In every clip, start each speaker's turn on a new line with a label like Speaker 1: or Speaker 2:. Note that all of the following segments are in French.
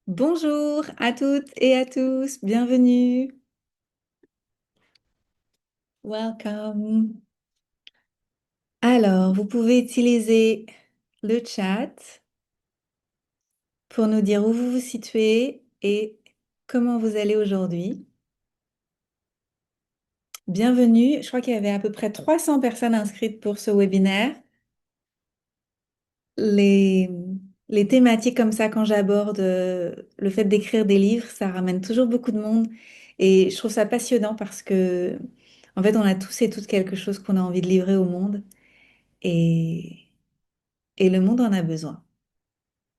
Speaker 1: Bonjour à toutes et à tous, bienvenue. Welcome. Alors, vous pouvez utiliser le chat pour nous dire où vous vous situez et comment vous allez aujourd'hui. Bienvenue. Je crois qu'il y avait à peu près 300 personnes inscrites pour ce webinaire. Les, les thématiques comme ça, quand j'aborde le fait d'écrire des livres, ça ramène toujours beaucoup de monde et je trouve ça passionnant parce que, en fait, on a tous et toutes quelque chose qu'on a envie de livrer au monde. Et, et le monde en a besoin.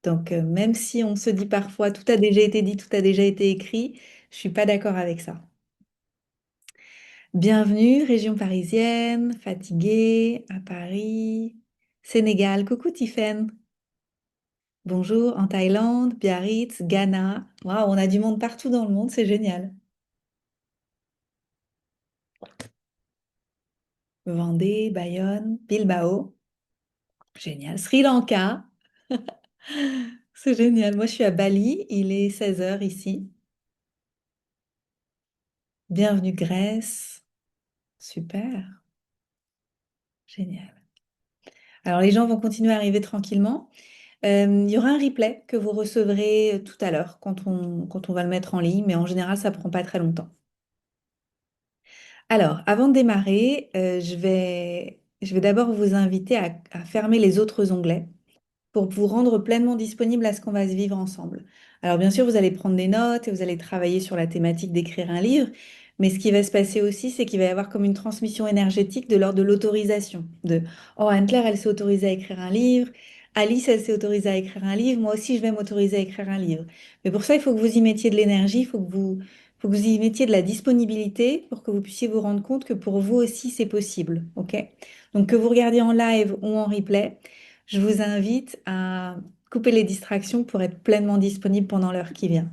Speaker 1: Donc, même si on se dit parfois tout a déjà été dit, tout a déjà été écrit, je suis pas d'accord avec ça. Bienvenue, région parisienne, fatiguée, à Paris, Sénégal. Coucou Tiffaine. Bonjour, en Thaïlande, Biarritz, Ghana. Waouh, on a du monde partout dans le monde, c'est génial. Vendée, Bayonne, Bilbao. Génial. Sri Lanka. C'est génial. Moi, je suis à Bali. Il est 16 heures ici. Bienvenue Grèce. Super. Génial. Alors, les gens vont continuer à arriver tranquillement. Il y aura un replay que vous recevrez tout à l'heure quand on va le mettre en ligne, mais en général, ça prend pas très longtemps. Alors, avant de démarrer, je vais d'abord vous inviter à fermer les autres onglets pour vous rendre pleinement disponible à ce qu'on va se vivre ensemble. Alors bien sûr, vous allez prendre des notes et vous allez travailler sur la thématique d'écrire un livre, mais ce qui va se passer aussi, c'est qu'il va y avoir comme une transmission énergétique de l'ordre de l'autorisation. Oh, Anne-Claire, elle s'est autorisée à écrire un livre, Alice, elle s'est autorisée à écrire un livre, moi aussi, je vais m'autoriser à écrire un livre. Mais pour ça, il faut que vous y mettiez de l'énergie, il faut que vous y mettiez de la disponibilité pour que vous puissiez vous rendre compte que pour vous aussi, c'est possible. OK? Donc, que vous regardiez en live ou en replay, je vous invite à couper les distractions pour être pleinement disponible pendant l'heure qui vient.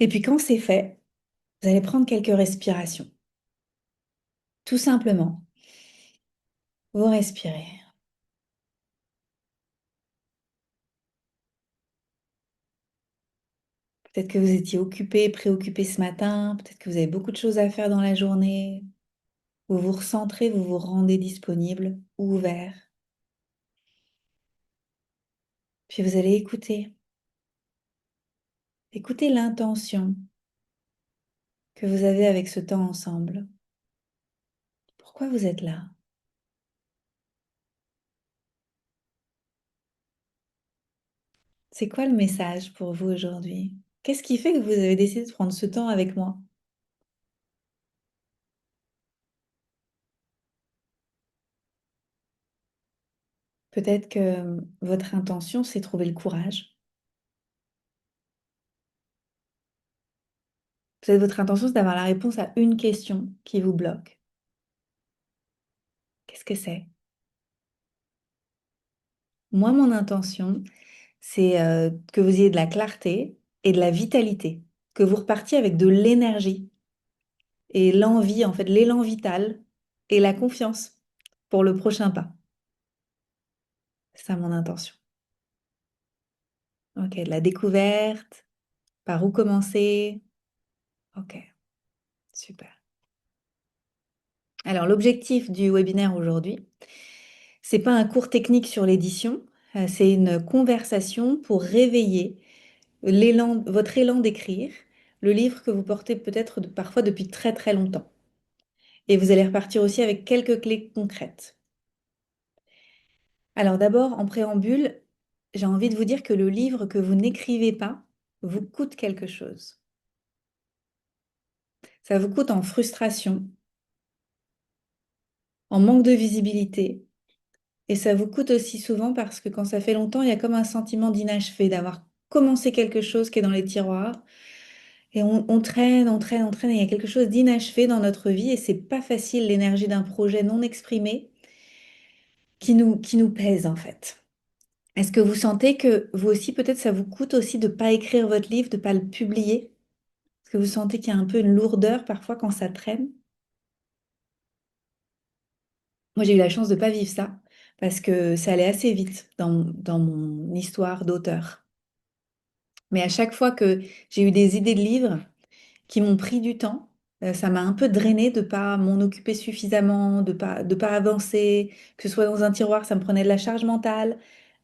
Speaker 1: Et puis quand c'est fait, vous allez prendre quelques respirations. Tout simplement, vous respirez. Peut-être que vous étiez occupé, préoccupé ce matin, peut-être que vous avez beaucoup de choses à faire dans la journée. Vous vous recentrez, vous vous rendez disponible, ouvert. Puis vous allez écouter. Écoutez l'intention que vous avez avec ce temps ensemble. Pourquoi vous êtes là? C'est quoi le message pour vous aujourd'hui? Qu'est-ce qui fait que vous avez décidé de prendre ce temps avec moi? Peut-être que votre intention, c'est trouver le courage. Peut-être votre intention, c'est d'avoir la réponse à une question qui vous bloque. Qu'est-ce que c'est? Moi, mon intention, c'est que vous ayez de la clarté et de la vitalité, que vous repartiez avec de l'énergie et l'envie, en fait, l'élan vital et la confiance pour le prochain pas. C'est ça mon intention. Ok, de la découverte, par où commencer? Ok, super. Alors, l'objectif du webinaire aujourd'hui, c'est pas un cours technique sur l'édition, c'est une conversation pour réveiller votre élan d'écrire, le livre que vous portez peut-être parfois depuis très très longtemps. Et vous allez repartir aussi avec quelques clés concrètes. Alors d'abord, en préambule, j'ai envie de vous dire que le livre que vous n'écrivez pas vous coûte quelque chose. Ça vous coûte en frustration, en manque de visibilité, et ça vous coûte aussi souvent parce que quand ça fait longtemps, il y a comme un sentiment d'inachevé, d'avoir commencé quelque chose qui est dans les tiroirs. Et on traîne, on traîne, on traîne. Et il y a quelque chose d'inachevé dans notre vie et c'est pas facile, l'énergie d'un projet non exprimé qui nous pèse en fait. Est-ce que vous sentez que vous aussi, peut-être, ça vous coûte aussi de pas écrire votre livre, de pas le publier? Est-ce que vous sentez qu'il y a un peu une lourdeur parfois quand ça traîne? Moi, j'ai eu la chance de pas vivre ça parce que ça allait assez vite dans mon histoire d'auteur. Mais à chaque fois que j'ai eu des idées de livres qui m'ont pris du temps, ça m'a un peu drainé de pas m'en occuper suffisamment, de pas avancer, que ce soit dans un tiroir, ça me prenait de la charge mentale,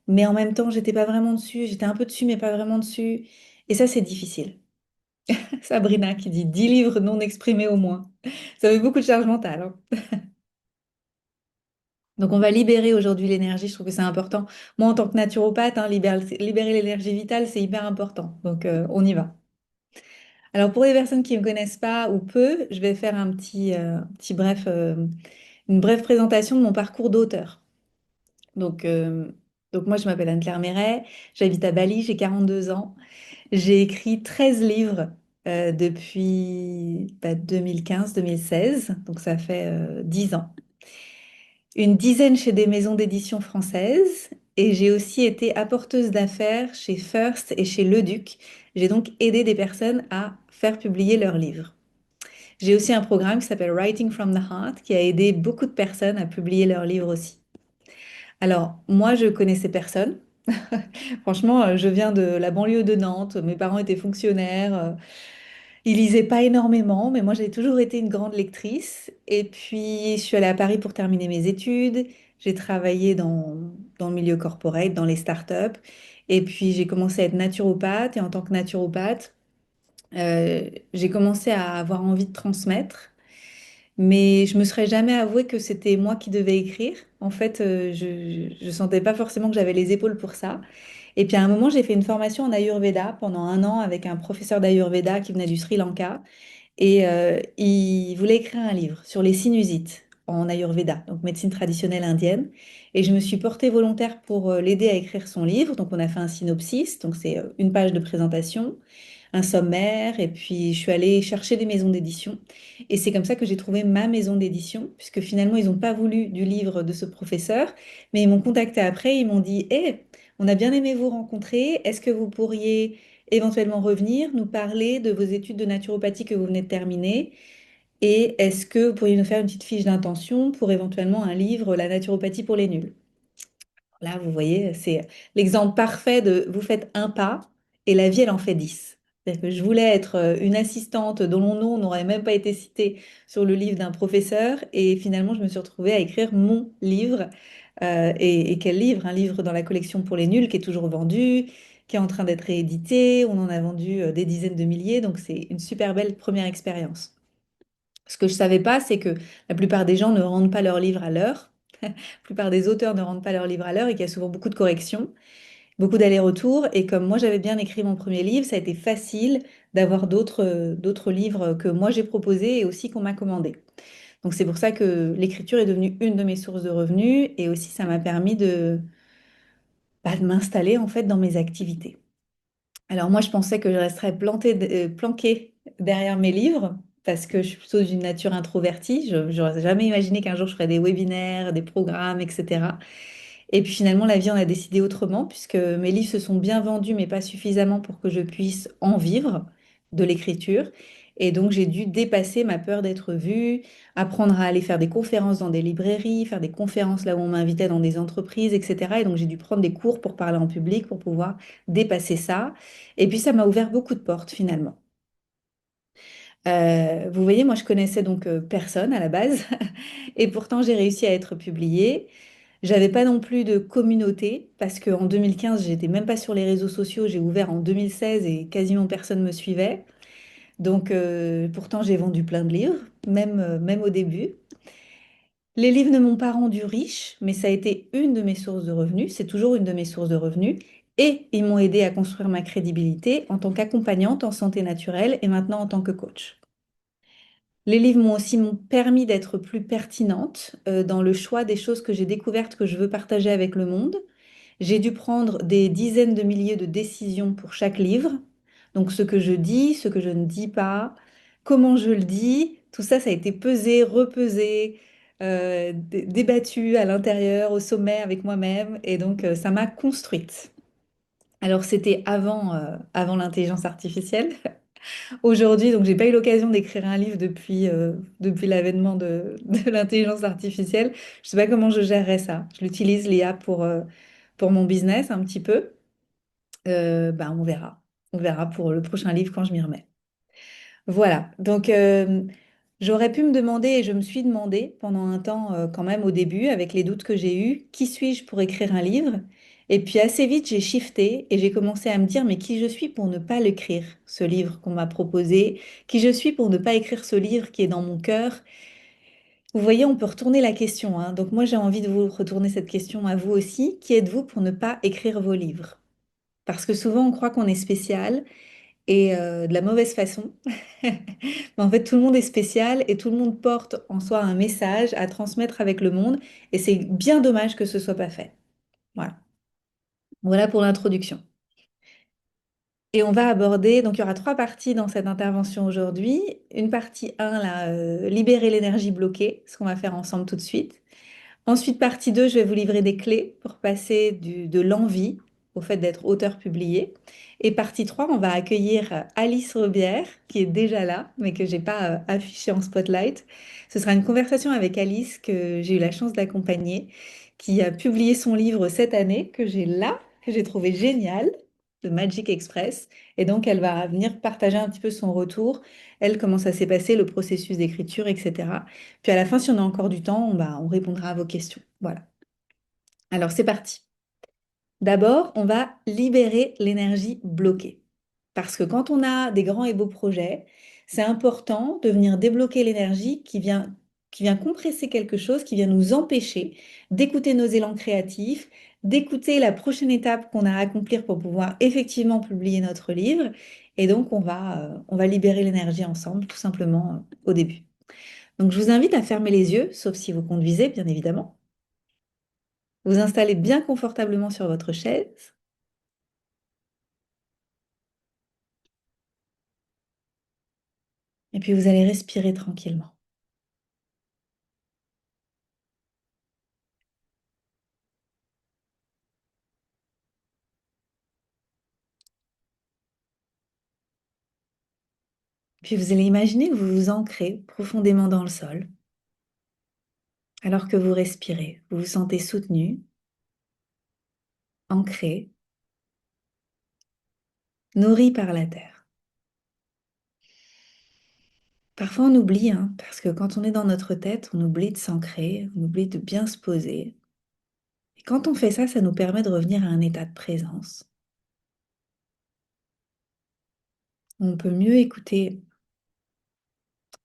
Speaker 1: mais en même temps, j'étais pas vraiment dessus, j'étais un peu dessus, mais pas vraiment dessus. Et ça, c'est difficile. Sabrina qui dit 10 livres non exprimés au moins. Ça fait beaucoup de charge mentale, hein. Donc on va libérer aujourd'hui l'énergie, je trouve que c'est important. Moi, en tant que naturopathe, hein, libérer l'énergie vitale, c'est hyper important. Donc on y va. Alors pour les personnes qui ne me connaissent pas ou peu, je vais faire une brève présentation de mon parcours d'auteur. Donc, euh, donc moi, je m'appelle Anne-Claire Méret, j'habite à Bali, j'ai 42 ans. J'ai écrit 13 livres depuis 2015-2016, donc ça fait 10 ans. Une dizaine chez des maisons d'édition françaises et j'ai aussi été apporteuse d'affaires chez First et chez Leduc. J'ai donc aidé des personnes à faire publier leurs livres. J'ai aussi un programme qui s'appelle Writing from the Heart qui a aidé beaucoup de personnes à publier leurs livres aussi. Alors, moi, je connaissais personne. Franchement, je viens de la banlieue de Nantes. Mes parents étaient fonctionnaires. Ils lisaient pas énormément, mais moi, j'ai toujours été une grande lectrice. Et puis, je suis allée à Paris pour terminer mes études. J'ai travaillé dans le milieu corporate, dans les startups. Et puis, j'ai commencé à être naturopathe. Et en tant que naturopathe, j'ai commencé à avoir envie de transmettre. Mais je me serais jamais avoué que c'était moi qui devais écrire. En fait, je sentais pas forcément que j'avais les épaules pour ça. Et puis à un moment, j'ai fait une formation en Ayurveda pendant un an avec un professeur d'Ayurveda qui venait du Sri Lanka. Et il voulait écrire un livre sur les sinusites en Ayurveda, donc médecine traditionnelle indienne. Et je me suis portée volontaire pour l'aider à écrire son livre. Donc on a fait un synopsis, donc c'est une page de présentation, un sommaire, et puis je suis allée chercher des maisons d'édition. Et c'est comme ça que j'ai trouvé ma maison d'édition, puisque finalement, ils n'ont pas voulu du livre de ce professeur, mais ils m'ont contacté après, ils m'ont dit, hé, on a bien aimé vous rencontrer, est-ce que vous pourriez éventuellement revenir, nous parler de vos études de naturopathie que vous venez de terminer, et est-ce que vous pourriez nous faire une petite fiche d'intention pour éventuellement un livre, La naturopathie pour les nuls? Là, vous voyez, c'est l'exemple parfait de vous faites un pas et la vie, elle en fait 10. C'est-à-dire que je voulais être une assistante dont mon nom n'aurait même pas été cité sur le livre d'un professeur et finalement, je me suis retrouvée à écrire mon livre. Et quel livre? Un livre dans la collection pour les nuls qui est toujours vendu, qui est en train d'être réédité. On en a vendu des dizaines de milliers, donc c'est une super belle première expérience. Ce que je savais pas, c'est que la plupart des gens ne rendent pas leur livre à l'heure. La plupart des auteurs ne rendent pas leur livre à l'heure et qu'il y a souvent beaucoup de corrections, beaucoup d'allers-retours. Et comme moi, j'avais bien écrit mon premier livre, ça a été facile d'avoir d'autres livres que moi j'ai proposés et aussi qu'on m'a commandés. Donc c'est pour ça que l'écriture est devenue une de mes sources de revenus et aussi ça m'a permis de m'installer en fait dans mes activités. Alors moi, je pensais que je resterais planquée derrière mes livres parce que je suis plutôt d'une nature introvertie. Je n'aurais jamais imaginé qu'un jour je ferais des webinaires, des programmes, etc. Et puis finalement, la vie en a décidé autrement puisque mes livres se sont bien vendus, mais pas suffisamment pour que je puisse en vivre de l'écriture. Et donc, j'ai dû dépasser ma peur d'être vue, apprendre à aller faire des conférences dans des librairies, faire des conférences là où on m'invitait dans des entreprises, etc. Et donc, j'ai dû prendre des cours pour parler en public, pour pouvoir dépasser ça. Et puis, ça m'a ouvert beaucoup de portes finalement. Vous voyez, moi, je connaissais donc personne à la base. Et pourtant, j'ai réussi à être publiée. J'avais pas non plus de communauté parce qu'en 2015, j'étais même pas sur les réseaux sociaux. J'ai ouvert en 2016 et quasiment personne me suivait. Donc, pourtant, j'ai vendu plein de livres, même au début. Les livres ne m'ont pas rendu riche, mais ça a été une de mes sources de revenus. C'est toujours une de mes sources de revenus. Et ils m'ont aidé à construire ma crédibilité en tant qu'accompagnante en santé naturelle et maintenant en tant que coach. Les livres m'ont aussi permis d'être plus pertinente dans le choix des choses que j'ai découvertes que je veux partager avec le monde. J'ai dû prendre des dizaines de milliers de décisions pour chaque livre. Donc ce que je dis, ce que je ne dis pas, comment je le dis, tout ça, ça a été pesé, repesé, débattu à l'intérieur, au sommet avec moi-même. Et donc ça m'a construite. Alors c'était avant l'intelligence artificielle. aujourd'hui, donc j'ai pas eu l'occasion d'écrire un livre depuis l'avènement de l'intelligence artificielle. Je sais pas comment je gérerais ça. Je l'utilise l'IA pour mon business un petit peu. Bah, on verra. On verra pour le prochain livre quand je m'y remets. Voilà. Donc j'aurais pu me demander, et je me suis demandé pendant un temps quand même au début, avec les doutes que j'ai eus, qui suis-je pour écrire un livre? Et puis assez vite, j'ai shifté et j'ai commencé à me dire, mais qui je suis pour ne pas l'écrire, ce livre qu'on m'a proposé? Qui je suis pour ne pas écrire ce livre qui est dans mon cœur? Vous voyez, on peut retourner la question, hein. Donc moi, j'ai envie de vous retourner cette question à vous aussi. Qui êtes-vous pour ne pas écrire vos livres? Parce que souvent, on croit qu'on est spécial et de la mauvaise façon. Mais en fait, tout le monde est spécial et tout le monde porte en soi un message à transmettre avec le monde et c'est bien dommage que ce soit pas fait. Voilà. Voilà pour l'introduction. Et on va aborder, donc il y aura trois parties dans cette intervention aujourd'hui. Une partie 1, là, libérer l'énergie bloquée, ce qu'on va faire ensemble tout de suite. Ensuite, partie 2, je vais vous livrer des clés pour passer de l'envie au fait d'être auteur publié. Et partie 3, on va accueillir Alice Robière, qui est déjà là, mais que j'ai pas affichée en spotlight. Ce sera une conversation avec Alice que j'ai eu la chance d'accompagner, qui a publié son livre cette année, que j'ai là, que j'ai trouvé génial, de Magic Express. Et donc, elle va venir partager un petit peu son retour, elle, comment ça s'est passé, le processus d'écriture, etc. Puis à la fin, si on a encore du temps, on répondra à vos questions. Voilà. Alors c'est parti. D'abord, on va libérer l'énergie bloquée. Parce que quand on a des grands et beaux projets, c'est important de venir débloquer l'énergie qui vient compresser quelque chose, qui vient nous empêcher d'écouter nos élans créatifs, d'écouter la prochaine étape qu'on a à accomplir pour pouvoir effectivement publier notre livre. Et donc, on va libérer l'énergie ensemble, tout simplement, au début. Donc, je vous invite à fermer les yeux, sauf si vous conduisez, bien évidemment. Vous installez bien confortablement sur votre chaise et puis vous allez respirer tranquillement. Puis vous allez imaginer que vous vous ancrez profondément dans le sol alors que vous respirez. Vous vous sentez soutenu, ancré, nourri par la terre. Parfois on oublie, hein, parce que quand on est dans notre tête, on oublie de s'ancrer, on oublie de bien se poser. Et quand on fait ça, ça nous permet de revenir à un état de présence. On peut mieux écouter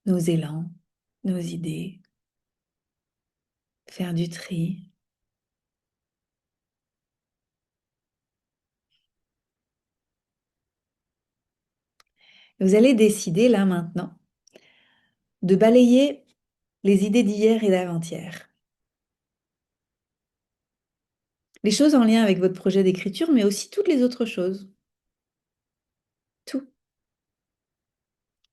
Speaker 1: nos élans, nos idées, faire du tri. Vous allez décider là maintenant de balayer les idées d'hier et d'avant-hier. Les choses en lien avec votre projet d'écriture, mais aussi toutes les autres choses. Tout.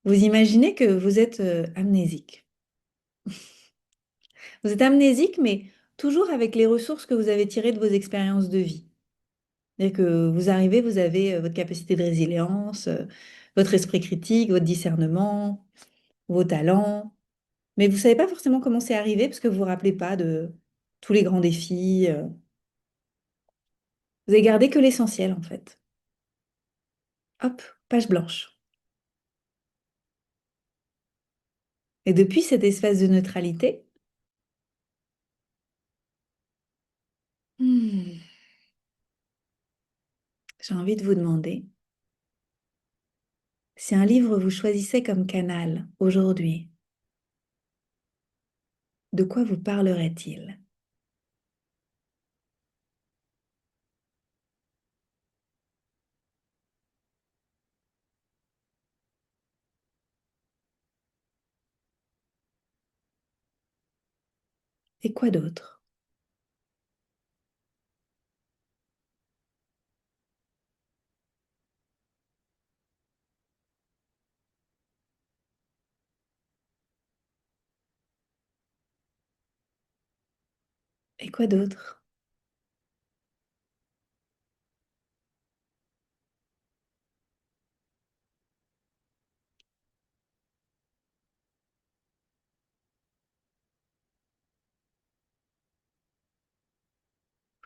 Speaker 1: Vous imaginez que vous êtes amnésique. Vous êtes amnésique, mais toujours avec les ressources que vous avez tirées de vos expériences de vie. C'est-à-dire que vous arrivez, vous avez votre capacité de résilience, votre esprit critique, votre discernement, vos talents. Mais vous ne savez pas forcément comment c'est arrivé parce que vous ne vous rappelez pas de tous les grands défis. Vous avez gardé que l'essentiel en fait. Hop, page blanche. Et depuis cet espace de neutralité, hmm, j'ai envie de vous demander si un livre vous choisissait comme canal aujourd'hui, de quoi vous parlerait-il? Et quoi d'autre? Et quoi d'autre?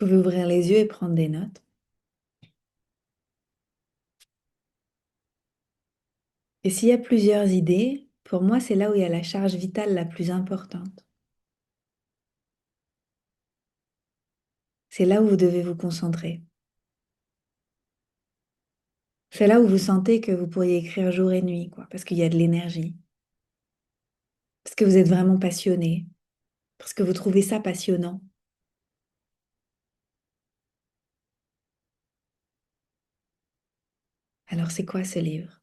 Speaker 1: Vous pouvez ouvrir les yeux et prendre des notes. Et s'il y a plusieurs idées, pour moi, c'est là où il y a la charge vitale la plus importante. C'est là où vous devez vous concentrer. C'est là où vous sentez que vous pourriez écrire jour et nuit, quoi, parce qu'il y a de l'énergie, parce que vous êtes vraiment passionné, parce que vous trouvez ça passionnant. Alors, c'est quoi ce livre?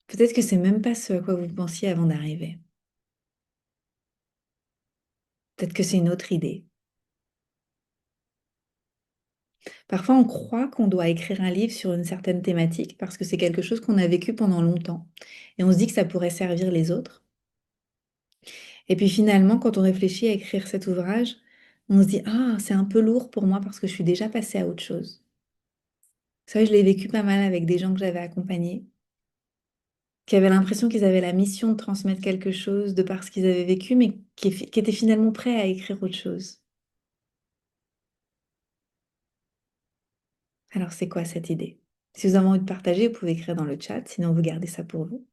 Speaker 1: Peut-être que c'est même pas ce à quoi vous pensiez avant d'arriver. Peut-être que c'est une autre idée. Parfois, on croit qu'on doit écrire un livre sur une certaine thématique parce que c'est quelque chose qu'on a vécu pendant longtemps. Et on se dit que ça pourrait servir les autres. Et puis finalement, quand on réfléchit à écrire cet ouvrage, on se dit, ah, c'est un peu lourd pour moi parce que je suis déjà passée à autre chose. Ça, je l'ai vécu pas mal avec des gens que j'avais accompagnés, qui avaient l'impression qu'ils avaient la mission de transmettre quelque chose de par ce qu'ils avaient vécu, mais qui étaient finalement prêts à écrire autre chose. Alors, c'est quoi cette idée? Si vous avez envie de partager, vous pouvez écrire dans le chat, sinon vous gardez ça pour vous.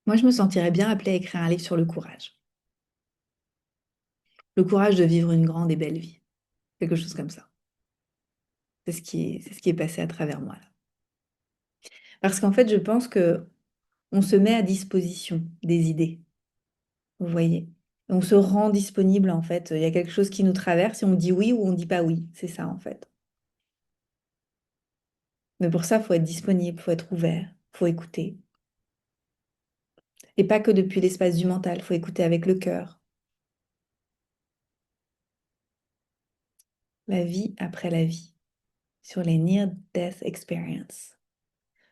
Speaker 1: Moi, je me sentirais bien appelée à écrire un livre sur le courage. Le courage de vivre une grande et belle vie. Quelque chose comme ça. C'est ce qui est passé à travers moi là. Parce qu'en fait, je pense que on se met à disposition des idées, vous voyez. On se rend disponible en fait. Il y a quelque chose qui nous traverse et on dit oui ou on dit pas oui. C'est ça en fait. Mais pour ça, il faut être disponible, il faut être ouvert, il faut écouter. Et pas que depuis l'espace du mental, il faut écouter avec le cœur. La vie après la vie. Sur les near-death experience.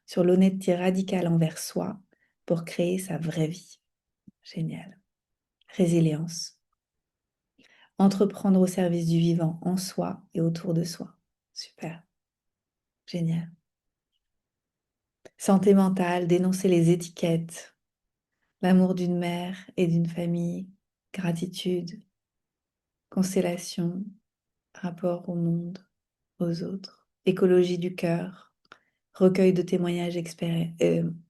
Speaker 1: Sur l'honnêteté radicale envers soi pour créer sa vraie vie. Génial. Résilience. Entreprendre au service du vivant en soi et autour de soi. Super. Génial. Santé mentale, dénoncer les étiquettes, l'amour d'une mère et d'une famille, gratitude, constellation, rapport au monde, aux autres, écologie du cœur, recueil de témoignages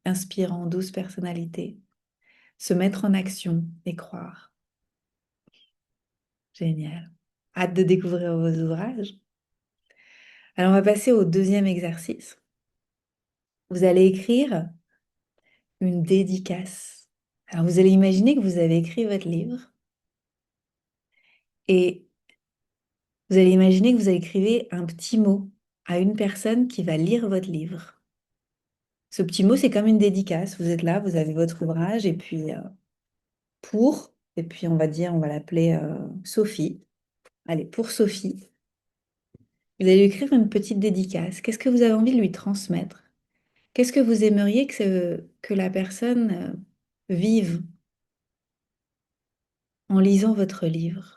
Speaker 1: inspirants, 12 personnalités, se mettre en action et croire. Génial. Hâte de découvrir vos ouvrages. Alors, on va passer au deuxième exercice. Vous allez écrire une dédicace. Alors, vous allez imaginer que vous avez écrit votre livre et vous allez imaginer que vous écrivez un petit mot à une personne qui va lire votre livre. Ce petit mot, c'est comme une dédicace. Vous êtes là, vous avez votre ouvrage et puis et puis on va dire, on va l'appeler Sophie. Allez, pour Sophie, vous allez lui écrire une petite dédicace. Qu'est-ce que vous avez envie de lui transmettre? Qu'est-ce que vous aimeriez que la personne vive en lisant votre livre?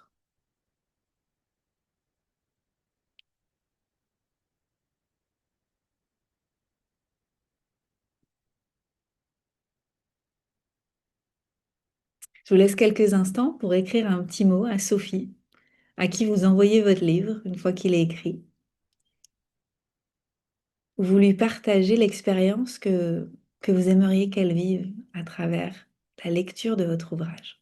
Speaker 1: Je vous laisse quelques instants pour écrire un petit mot à Sophie, à qui vous envoyez votre livre une fois qu'il est écrit. Vous lui partagez l'expérience que vous aimeriez qu'elle vive à travers la lecture de votre ouvrage.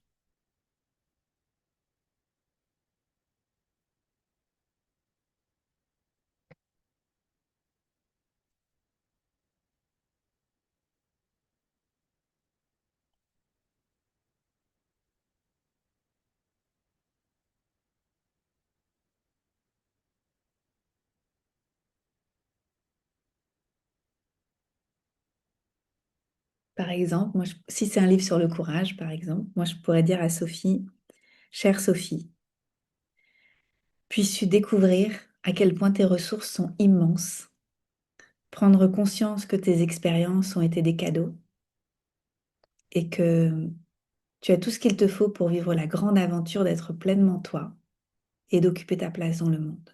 Speaker 1: Par exemple, si c'est un livre sur le courage, par exemple, moi je pourrais dire à Sophie, chère Sophie, puisses-tu découvrir à quel point tes ressources sont immenses, prendre conscience que tes expériences ont été des cadeaux et que tu as tout ce qu'il te faut pour vivre la grande aventure d'être pleinement toi et d'occuper ta place dans le monde.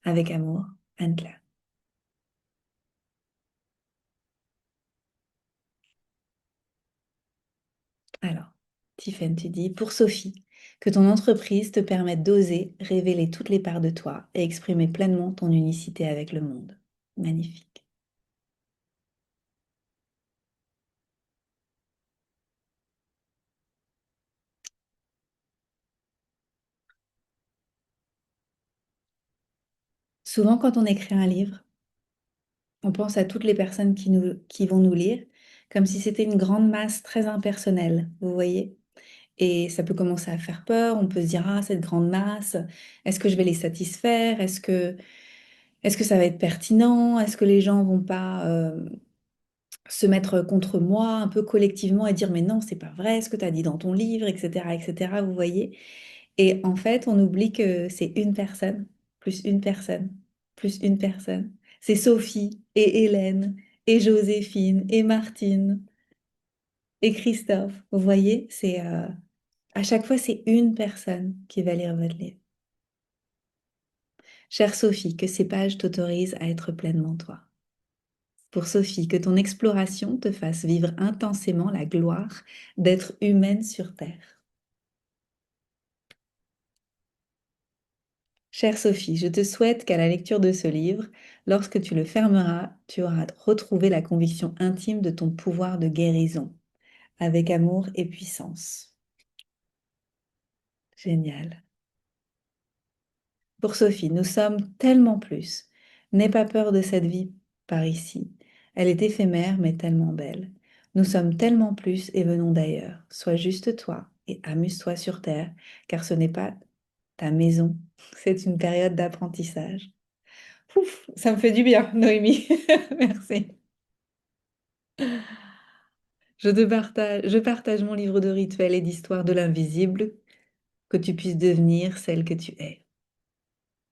Speaker 1: Avec amour, Anne-Claire. Alors, Tiffen, tu dis, pour Sophie, que ton entreprise te permette d'oser révéler toutes les parts de toi et exprimer pleinement ton unicité avec le monde. Magnifique. Souvent, quand on écrit un livre, on pense à toutes les personnes qui vont nous lire, comme si c'était une grande masse très impersonnelle, vous voyez? Et ça peut commencer à faire peur, on peut se dire, ah, cette grande masse, est-ce que je vais les satisfaire? Est-ce que ça va être pertinent? Est-ce que les gens vont pas se mettre contre moi un peu collectivement et dire, mais non, c'est pas vrai ce que tu as dit dans ton livre, etc., etc., vous voyez? Et en fait, on oublie que c'est une personne, plus une personne, plus une personne. C'est Sophie et Hélène et Joséphine et Martine et Christophe. Vous voyez, à chaque fois, c'est une personne qui va lire votre livre. Chère Sophie, que ces pages t'autorisent à être pleinement toi. Pour Sophie, que ton exploration te fasse vivre intensément la gloire d'être humaine sur Terre. Chère Sophie, je te souhaite qu'à la lecture de ce livre, lorsque tu le fermeras, tu auras retrouvé la conviction intime de ton pouvoir de guérison, avec amour et puissance. Génial. Pour Sophie, nous sommes tellement plus. N'aie pas peur de cette vie par ici. Elle est éphémère mais tellement belle. Nous sommes tellement plus et venons d'ailleurs. Sois juste toi et amuse-toi sur terre, car ce n'est pas ta maison, c'est une période d'apprentissage. Ouf, ça me fait du bien, Noémie. Merci. Je partage mon livre de rituels et d'histoires de l'invisible, que tu puisses devenir celle que tu es.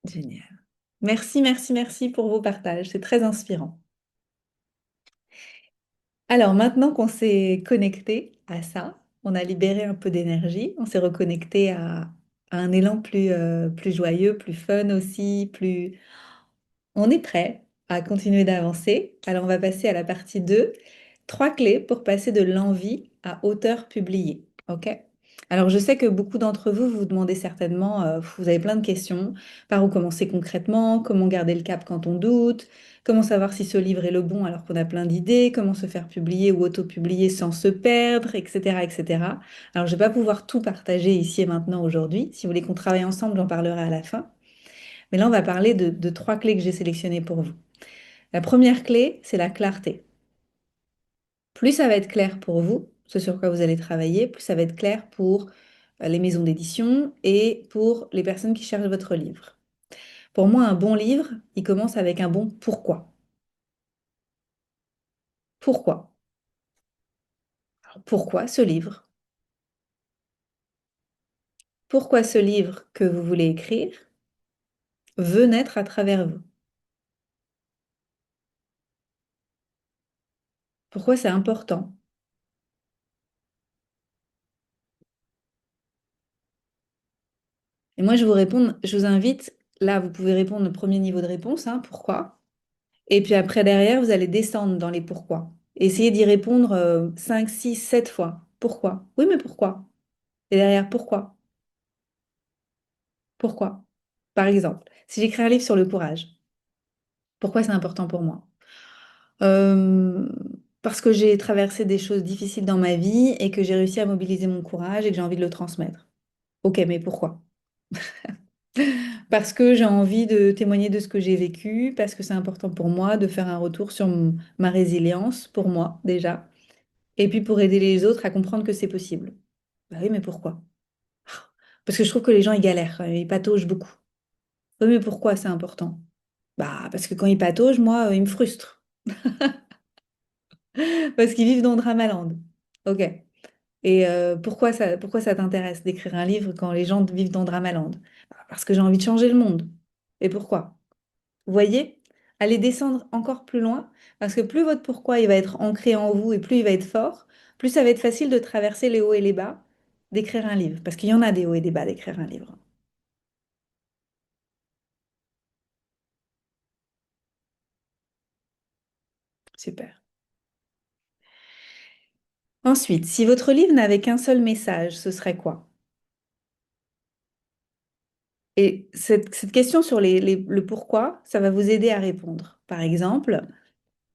Speaker 1: Génial. Merci, merci, merci pour vos partages. C'est très inspirant. Alors maintenant qu'on s'est connecté à ça, on a libéré un peu d'énergie, on s'est reconnecté à un élan plus joyeux, plus fun aussi, plus... On est prêt à continuer d'avancer. Alors on va passer à la partie 2. Trois clés pour passer de l'envie à auteur publié. OK? Alors je sais que beaucoup d'entre vous vous demandez certainement, vous avez plein de questions. Par où commencer concrètement? Comment garder le cap quand on doute? Comment savoir si ce livre est le bon alors qu'on a plein d'idées? Comment se faire publier ou auto-publier sans se perdre, etc., etc. Alors je ne vais pas pouvoir tout partager ici et maintenant aujourd'hui. Si vous voulez qu'on travaille ensemble, j'en parlerai à la fin. Mais là, on va parler de trois clés que j'ai sélectionnées pour vous. La première clé, c'est la clarté. Plus ça va être clair pour vous, ce sur quoi vous allez travailler, plus ça va être clair pour les maisons d'édition et pour les personnes qui cherchent votre livre. Pour moi, un bon livre, il commence avec un bon pourquoi. Pourquoi? Alors, pourquoi ce livre? Pourquoi ce livre que vous voulez écrire veut naître à travers vous? Pourquoi c'est important? Et moi, je vous invite, là, vous pouvez répondre le premier niveau de réponse, hein, pourquoi? Et puis après, derrière, vous allez descendre dans les pourquoi. Essayez d'y répondre 5, 6, 7 fois. Pourquoi? Oui, mais pourquoi? Et derrière, pourquoi? Pourquoi? Par exemple, si j'écris un livre sur le courage, pourquoi c'est important pour moi? Euh, Parce que j'ai traversé des choses difficiles dans ma vie et que j'ai réussi à mobiliser mon courage et que j'ai envie de le transmettre. Ok, mais pourquoi? Parce que j'ai envie de témoigner de ce que j'ai vécu, parce que c'est important pour moi de faire un retour sur ma résilience, pour moi déjà, et puis pour aider les autres à comprendre que c'est possible. Bah oui, mais pourquoi? Parce que je trouve que les gens, ils galèrent, ils pataugent beaucoup. Oui, mais pourquoi c'est important? Bah, parce que quand ils pataugent, moi, ils me frustrent. Parce qu'ils vivent dans Dramaland. Ok. Et pourquoi ça t'intéresse d'écrire un livre quand les gens vivent dans Dramaland? Bah, parce que j'ai envie de changer le monde. Et pourquoi? Vous voyez? Allez descendre encore plus loin, parce que plus votre pourquoi il va être ancré en vous et plus il va être fort, plus ça va être facile de traverser les hauts et les bas d'écrire un livre. Parce qu'il y en a des hauts et des bas d'écrire un livre. Super. Ensuite, si votre livre n'avait qu'un seul message, ce serait quoi? Et cette question sur le pourquoi, ça va vous aider à répondre. Par exemple,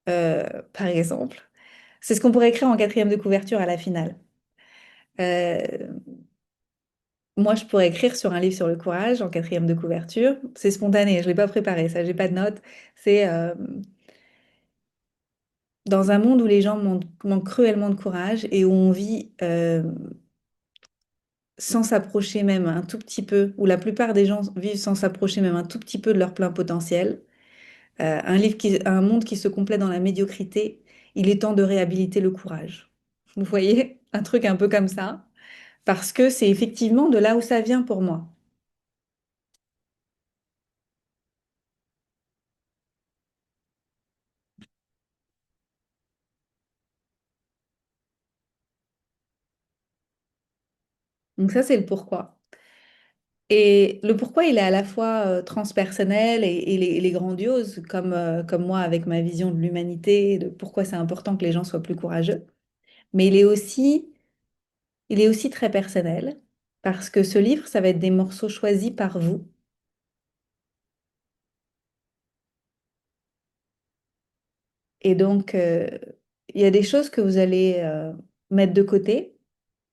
Speaker 1: c'est ce qu'on pourrait écrire en quatrième de couverture à la finale. Euh, Moi, je pourrais écrire sur un livre sur le courage en quatrième de couverture. C'est spontané, je ne l'ai pas préparé, ça, j'ai pas de notes. C'est dans un monde où les gens manquent cruellement de courage et où on vit sans s'approcher même un tout petit peu, où la plupart des gens vivent sans s'approcher même un tout petit peu de leur plein potentiel. Un monde qui se complaît dans la médiocrité, il est temps de réhabiliter le courage. Vous voyez, un truc un peu comme ça, parce que c'est effectivement de là où ça vient pour moi. Donc ça, c'est le pourquoi. Et le pourquoi, il est à la fois transpersonnel et il est grandiose, comme moi avec ma vision de l'humanité, de pourquoi c'est important que les gens soient plus courageux. Mais il est aussi très personnel, parce que ce livre, ça va être des morceaux choisis par vous. Et donc, il y a des choses que vous allez mettre de côté,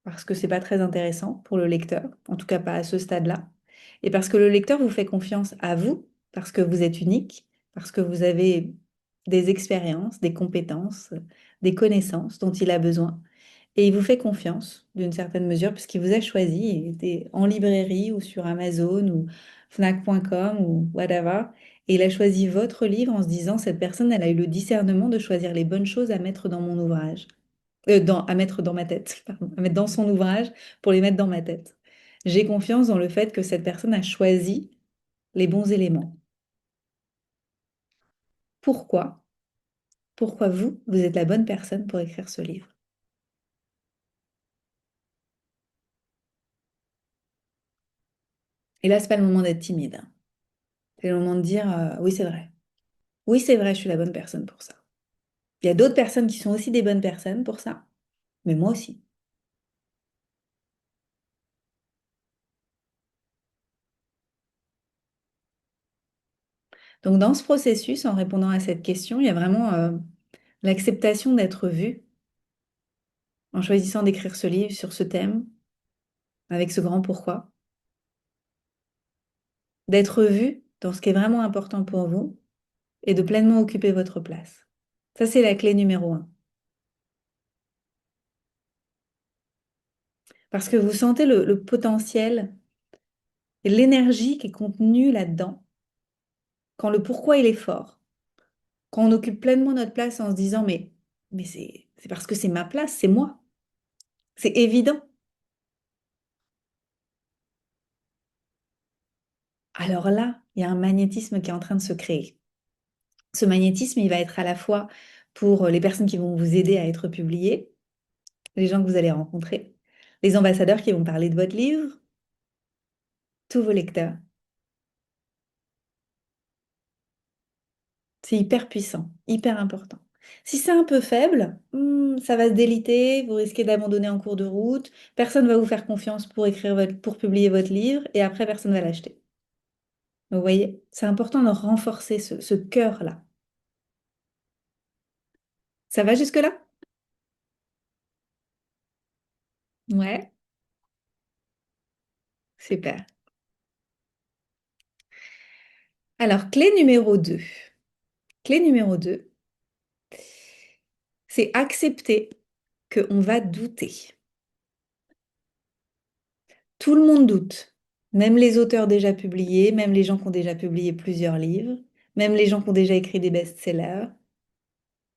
Speaker 1: parce que c'est pas très intéressant pour le lecteur, en tout cas pas à ce stade-là. Et parce que le lecteur vous fait confiance à vous, parce que vous êtes unique, parce que vous avez des expériences, des compétences, des connaissances dont il a besoin. Et il vous fait confiance d'une certaine mesure, puisqu'il vous a choisi, il était en librairie ou sur Amazon ou Fnac.com ou whatever. Et il a choisi votre livre en se disant, cette personne, elle a eu le discernement de choisir les bonnes choses à mettre dans mon ouvrage. À mettre dans ma tête, pardon, à mettre dans son ouvrage pour les mettre dans ma tête. J'ai confiance dans le fait que cette personne a choisi les bons éléments. Pourquoi? Pourquoi vous, vous êtes la bonne personne pour écrire ce livre? Et là, c'est pas le moment d'être timide, hein. C'est le moment de dire oui, c'est vrai. Oui, c'est vrai, je suis la bonne personne pour ça. Il y a d'autres personnes qui sont aussi des bonnes personnes pour ça, mais moi aussi. Donc, dans ce processus, en répondant à cette question, il y a vraiment l'acceptation d'être vu en choisissant d'écrire ce livre sur ce thème, avec ce grand pourquoi, d'être vu dans ce qui est vraiment important pour vous et de pleinement occuper votre place. Ça, c'est la clé numéro un. Parce que vous sentez le potentiel et l'énergie qui est contenue là-dedans, quand le pourquoi il est fort, quand on occupe pleinement notre place en se disant, mais c'est parce que c'est ma place, c'est moi. C'est évident. Alors là, il y a un magnétisme qui est en train de se créer. Ce magnétisme, il va être à la fois pour les personnes qui vont vous aider à être publiées, les gens que vous allez rencontrer, les ambassadeurs qui vont parler de votre livre, tous vos lecteurs. C'est hyper puissant, hyper important. Si c'est un peu faible, ça va se déliter, vous risquez d'abandonner en cours de route, personne ne va vous faire confiance pour publier votre livre, et après, personne ne va l'acheter. Vous voyez, c'est important de renforcer ce cœur-là. Ça va jusque-là? Ouais, super. Alors, clé numéro 2. Clé numéro 2, c'est accepter qu'on va douter. Tout le monde doute, même les auteurs déjà publiés, même les gens qui ont déjà publié plusieurs livres, même les gens qui ont déjà écrit des best-sellers,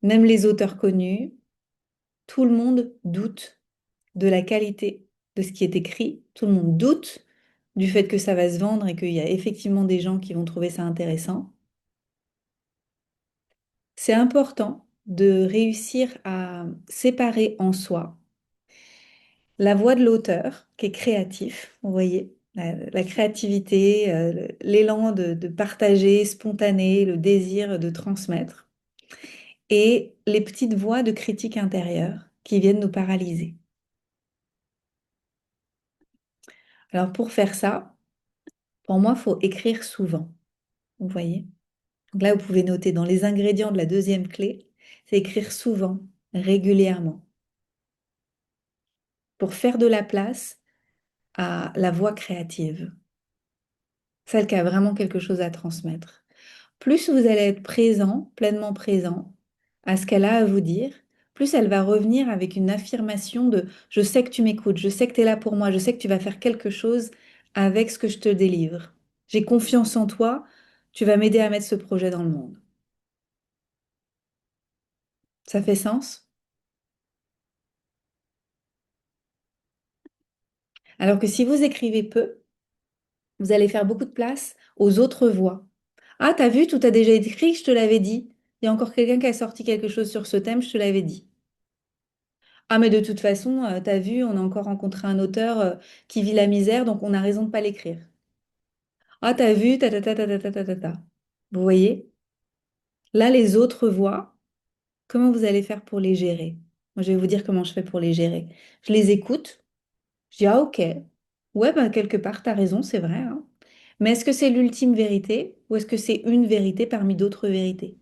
Speaker 1: même les auteurs connus. Tout le monde doute de la qualité de ce qui est écrit. Tout le monde doute du fait que ça va se vendre et qu'il y a effectivement des gens qui vont trouver ça intéressant. C'est important de réussir à séparer en soi la voix de l'auteur, qui est créatif, vous voyez, la créativité, l'élan de partager spontané, le désir de transmettre, et les petites voix de critique intérieure qui viennent nous paralyser. Alors pour faire ça, pour moi, il faut écrire souvent. Vous voyez? Donc là, vous pouvez noter dans les ingrédients de la deuxième clé, c'est écrire souvent, régulièrement, pour faire de la place à la voix créative, celle qui a vraiment quelque chose à transmettre. Plus vous allez être présent, pleinement présent à ce qu'elle a à vous dire, plus elle va revenir avec une affirmation de je sais que tu m'écoutes, je sais que tu es là pour moi, je sais que tu vas faire quelque chose avec ce que je te délivre. J'ai confiance en toi, tu vas m'aider à mettre ce projet dans le monde. Ça fait sens? Alors que si vous écrivez peu, vous allez faire beaucoup de place aux autres voix. Ah, t'as vu, tout a déjà été écrit, je te l'avais dit. Il y a encore quelqu'un qui a sorti quelque chose sur ce thème, je te l'avais dit. Ah, mais de toute façon, t'as vu, on a encore rencontré un auteur qui vit la misère, donc on a raison de pas l'écrire. Ah, t'as vu, ta ta ta ta ta ta ta ta ta. Vous voyez? Là, les autres voix, comment vous allez faire pour les gérer? Moi, je vais vous dire comment je fais pour les gérer. Je les écoute, je dis, ah, ok, ouais, bah, quelque part, t'as raison, c'est vrai, hein. Mais est-ce que c'est l'ultime vérité ou est-ce que c'est une vérité parmi d'autres vérités?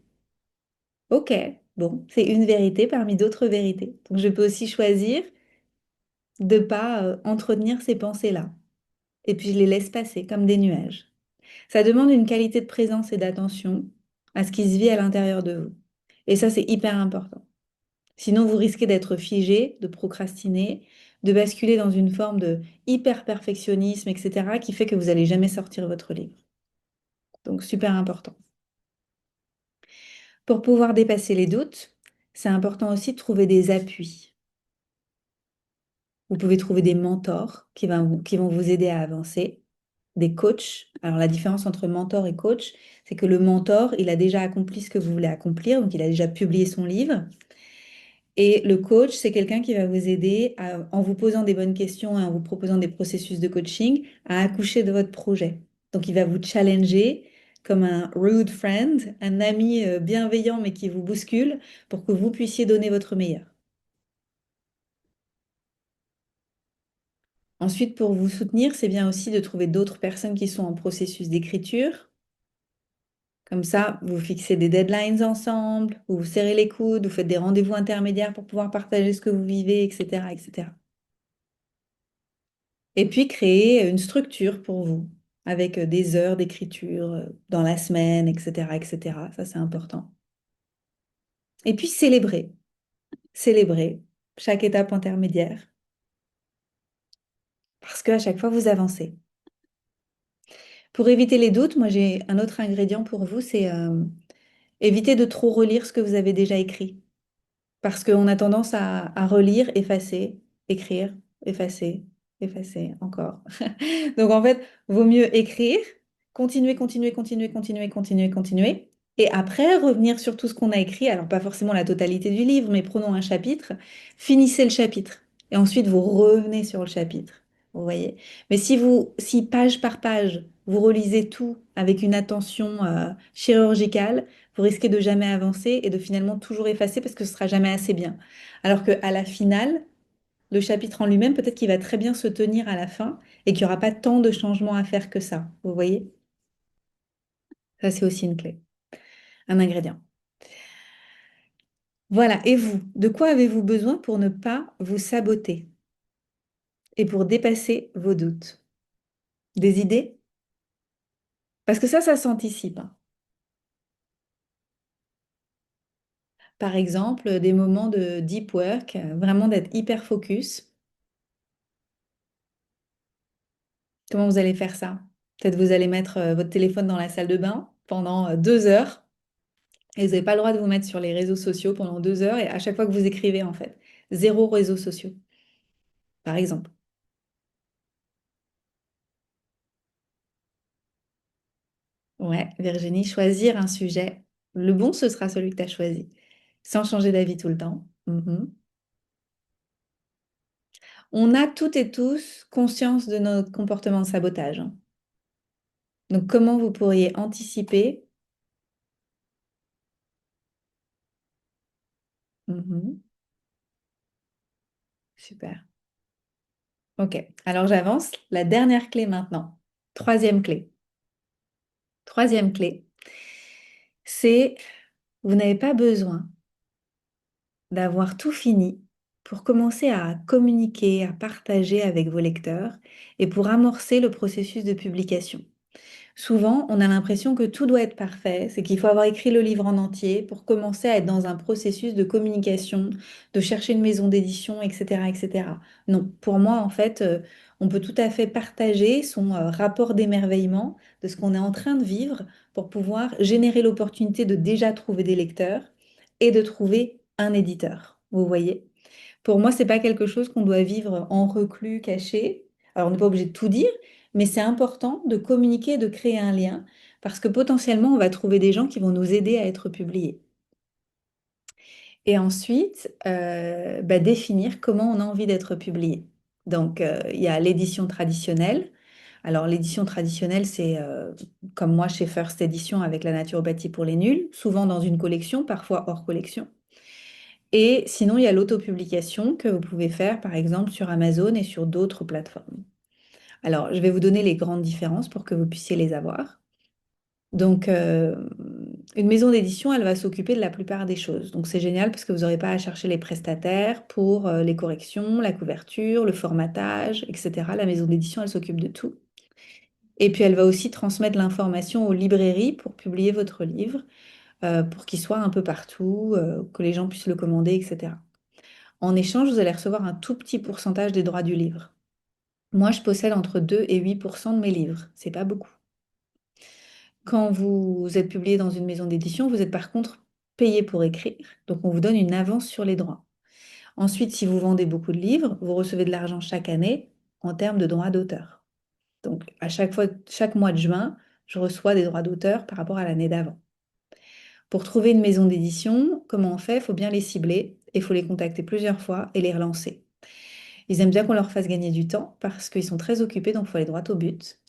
Speaker 1: Ok, bon, c'est une vérité parmi d'autres vérités. Donc, je peux aussi choisir de pas entretenir ces pensées-là. Et puis je les laisse passer comme des nuages. Ça demande une qualité de présence et d'attention à ce qui se vit à l'intérieur de vous. Et ça, c'est hyper important. Sinon, vous risquez d'être figé, de procrastiner, de basculer dans une forme de hyper-perfectionnisme, etc., qui fait que vous n'allez jamais sortir votre livre. Donc, super important. Pour pouvoir dépasser les doutes, c'est important aussi de trouver des appuis. Vous pouvez trouver des mentors qui vont vous aider à avancer, des coachs. Alors la différence entre mentor et coach, c'est que le mentor, il a déjà accompli ce que vous voulez accomplir, donc il a déjà publié son livre. Et le coach, c'est quelqu'un qui va vous aider en vous posant des bonnes questions et en vous proposant des processus de coaching à accoucher de votre projet. Donc il va vous challenger comme un rude friend, un ami bienveillant mais qui vous bouscule pour que vous puissiez donner votre meilleur. Ensuite, pour vous soutenir, c'est bien aussi de trouver d'autres personnes qui sont en processus d'écriture. Comme ça, vous fixez des deadlines ensemble, vous vous serrez les coudes, vous faites des rendez-vous intermédiaires pour pouvoir partager ce que vous vivez, etc., etc. Et puis, créer une structure pour vous, avec des heures d'écriture dans la semaine, etc., etc. Ça, c'est important. Et puis, célébrer chaque étape intermédiaire, parce qu'à chaque fois, vous avancez. Pour éviter les doutes, moi, j'ai un autre ingrédient pour vous, c'est éviter de trop relire ce que vous avez déjà écrit. Parce qu'on a tendance à relire, effacer, écrire, effacer, effacer, encore. Donc en fait, vaut mieux écrire, continuer, continuer, continuer, continuer, continuer, continuer, et après revenir sur tout ce qu'on a écrit. Alors pas forcément la totalité du livre, mais prenons un chapitre, finissez le chapitre, et ensuite vous revenez sur le chapitre. Vous voyez? Mais si page par page, vous relisez tout avec une attention chirurgicale, vous risquez de jamais avancer et de finalement toujours effacer parce que ce sera jamais assez bien. Alors qu'à la finale, le chapitre en lui-même, peut-être qu'il va très bien se tenir à la fin et qu'il n'y aura pas tant de changements à faire que ça. Vous voyez? Ça, c'est aussi une clé, un ingrédient. Voilà. Et vous, de quoi avez-vous besoin pour ne pas vous saboter et pour dépasser vos doutes? Des idées? Parce que ça s'anticipe, hein. Par exemple, des moments de deep work, vraiment d'être hyper focus. Comment vous allez faire ça? Peut-être vous allez mettre votre téléphone dans la salle de bain pendant 2 heures et vous n'avez pas le droit de vous mettre sur les réseaux sociaux pendant 2 heures et à chaque fois que vous écrivez, en fait, zéro réseaux sociaux, par exemple. Ouais, Virginie, choisir un sujet. Le bon, ce sera celui que tu as choisi, sans changer d'avis tout le temps. Mhm. On a toutes et tous conscience de notre comportement de sabotage, hein. Donc, comment vous pourriez anticiper Mhm. Super. Ok, alors j'avance. La dernière clé maintenant. Troisième clé. Troisième clé, c'est vous n'avez pas besoin d'avoir tout fini pour commencer à communiquer, à partager avec vos lecteurs et pour amorcer le processus de publication. Souvent, on a l'impression que tout doit être parfait, c'est qu'il faut avoir écrit le livre en entier pour commencer à être dans un processus de communication, de chercher une maison d'édition, etc., etc. Non, pour moi, en fait, on peut tout à fait partager son rapport d'émerveillement de ce qu'on est en train de vivre pour pouvoir générer l'opportunité de déjà trouver des lecteurs et de trouver un éditeur. Vous voyez? Pour moi, c'est pas quelque chose qu'on doit vivre en reclus, caché. Alors, on n'est pas obligé de tout dire, mais c'est important de communiquer, de créer un lien, parce que potentiellement, on va trouver des gens qui vont nous aider à être publiés. Et ensuite, définir comment on a envie d'être publié. Donc, il y a l'édition traditionnelle. Alors, l'édition traditionnelle, c'est comme moi chez First Edition avec La Nature bâtie pour les nuls, souvent dans une collection, parfois hors collection. Et sinon, il y a l'autopublication que vous pouvez faire, par exemple, sur Amazon et sur d'autres plateformes. Alors, je vais vous donner les grandes différences pour que vous puissiez les avoir. Donc, une maison d'édition, elle va s'occuper de la plupart des choses. Donc, c'est génial parce que vous n'aurez pas à chercher les prestataires pour les corrections, la couverture, le formatage, etc. La maison d'édition, elle s'occupe de tout. Et puis, elle va aussi transmettre l'information aux librairies pour publier votre livre, pour qu'il soit un peu partout, que les gens puissent le commander, etc. En échange, vous allez recevoir un tout petit pourcentage des droits du livre. Moi, je possède entre 2 et 8% de mes livres. C'est pas beaucoup. Quand vous êtes publié dans une maison d'édition, vous êtes par contre payé pour écrire. Donc, on vous donne une avance sur les droits. Ensuite, si vous vendez beaucoup de livres, vous recevez de l'argent chaque année en termes de droits d'auteur. Donc, à chaque fois, chaque mois de juin, je reçois des droits d'auteur par rapport à l'année d'avant. Pour trouver une maison d'édition, comment on fait? Il faut bien les cibler et il faut les contacter plusieurs fois et les relancer. Ils aiment bien qu'on leur fasse gagner du temps parce qu'ils sont très occupés, donc il faut aller droit au but.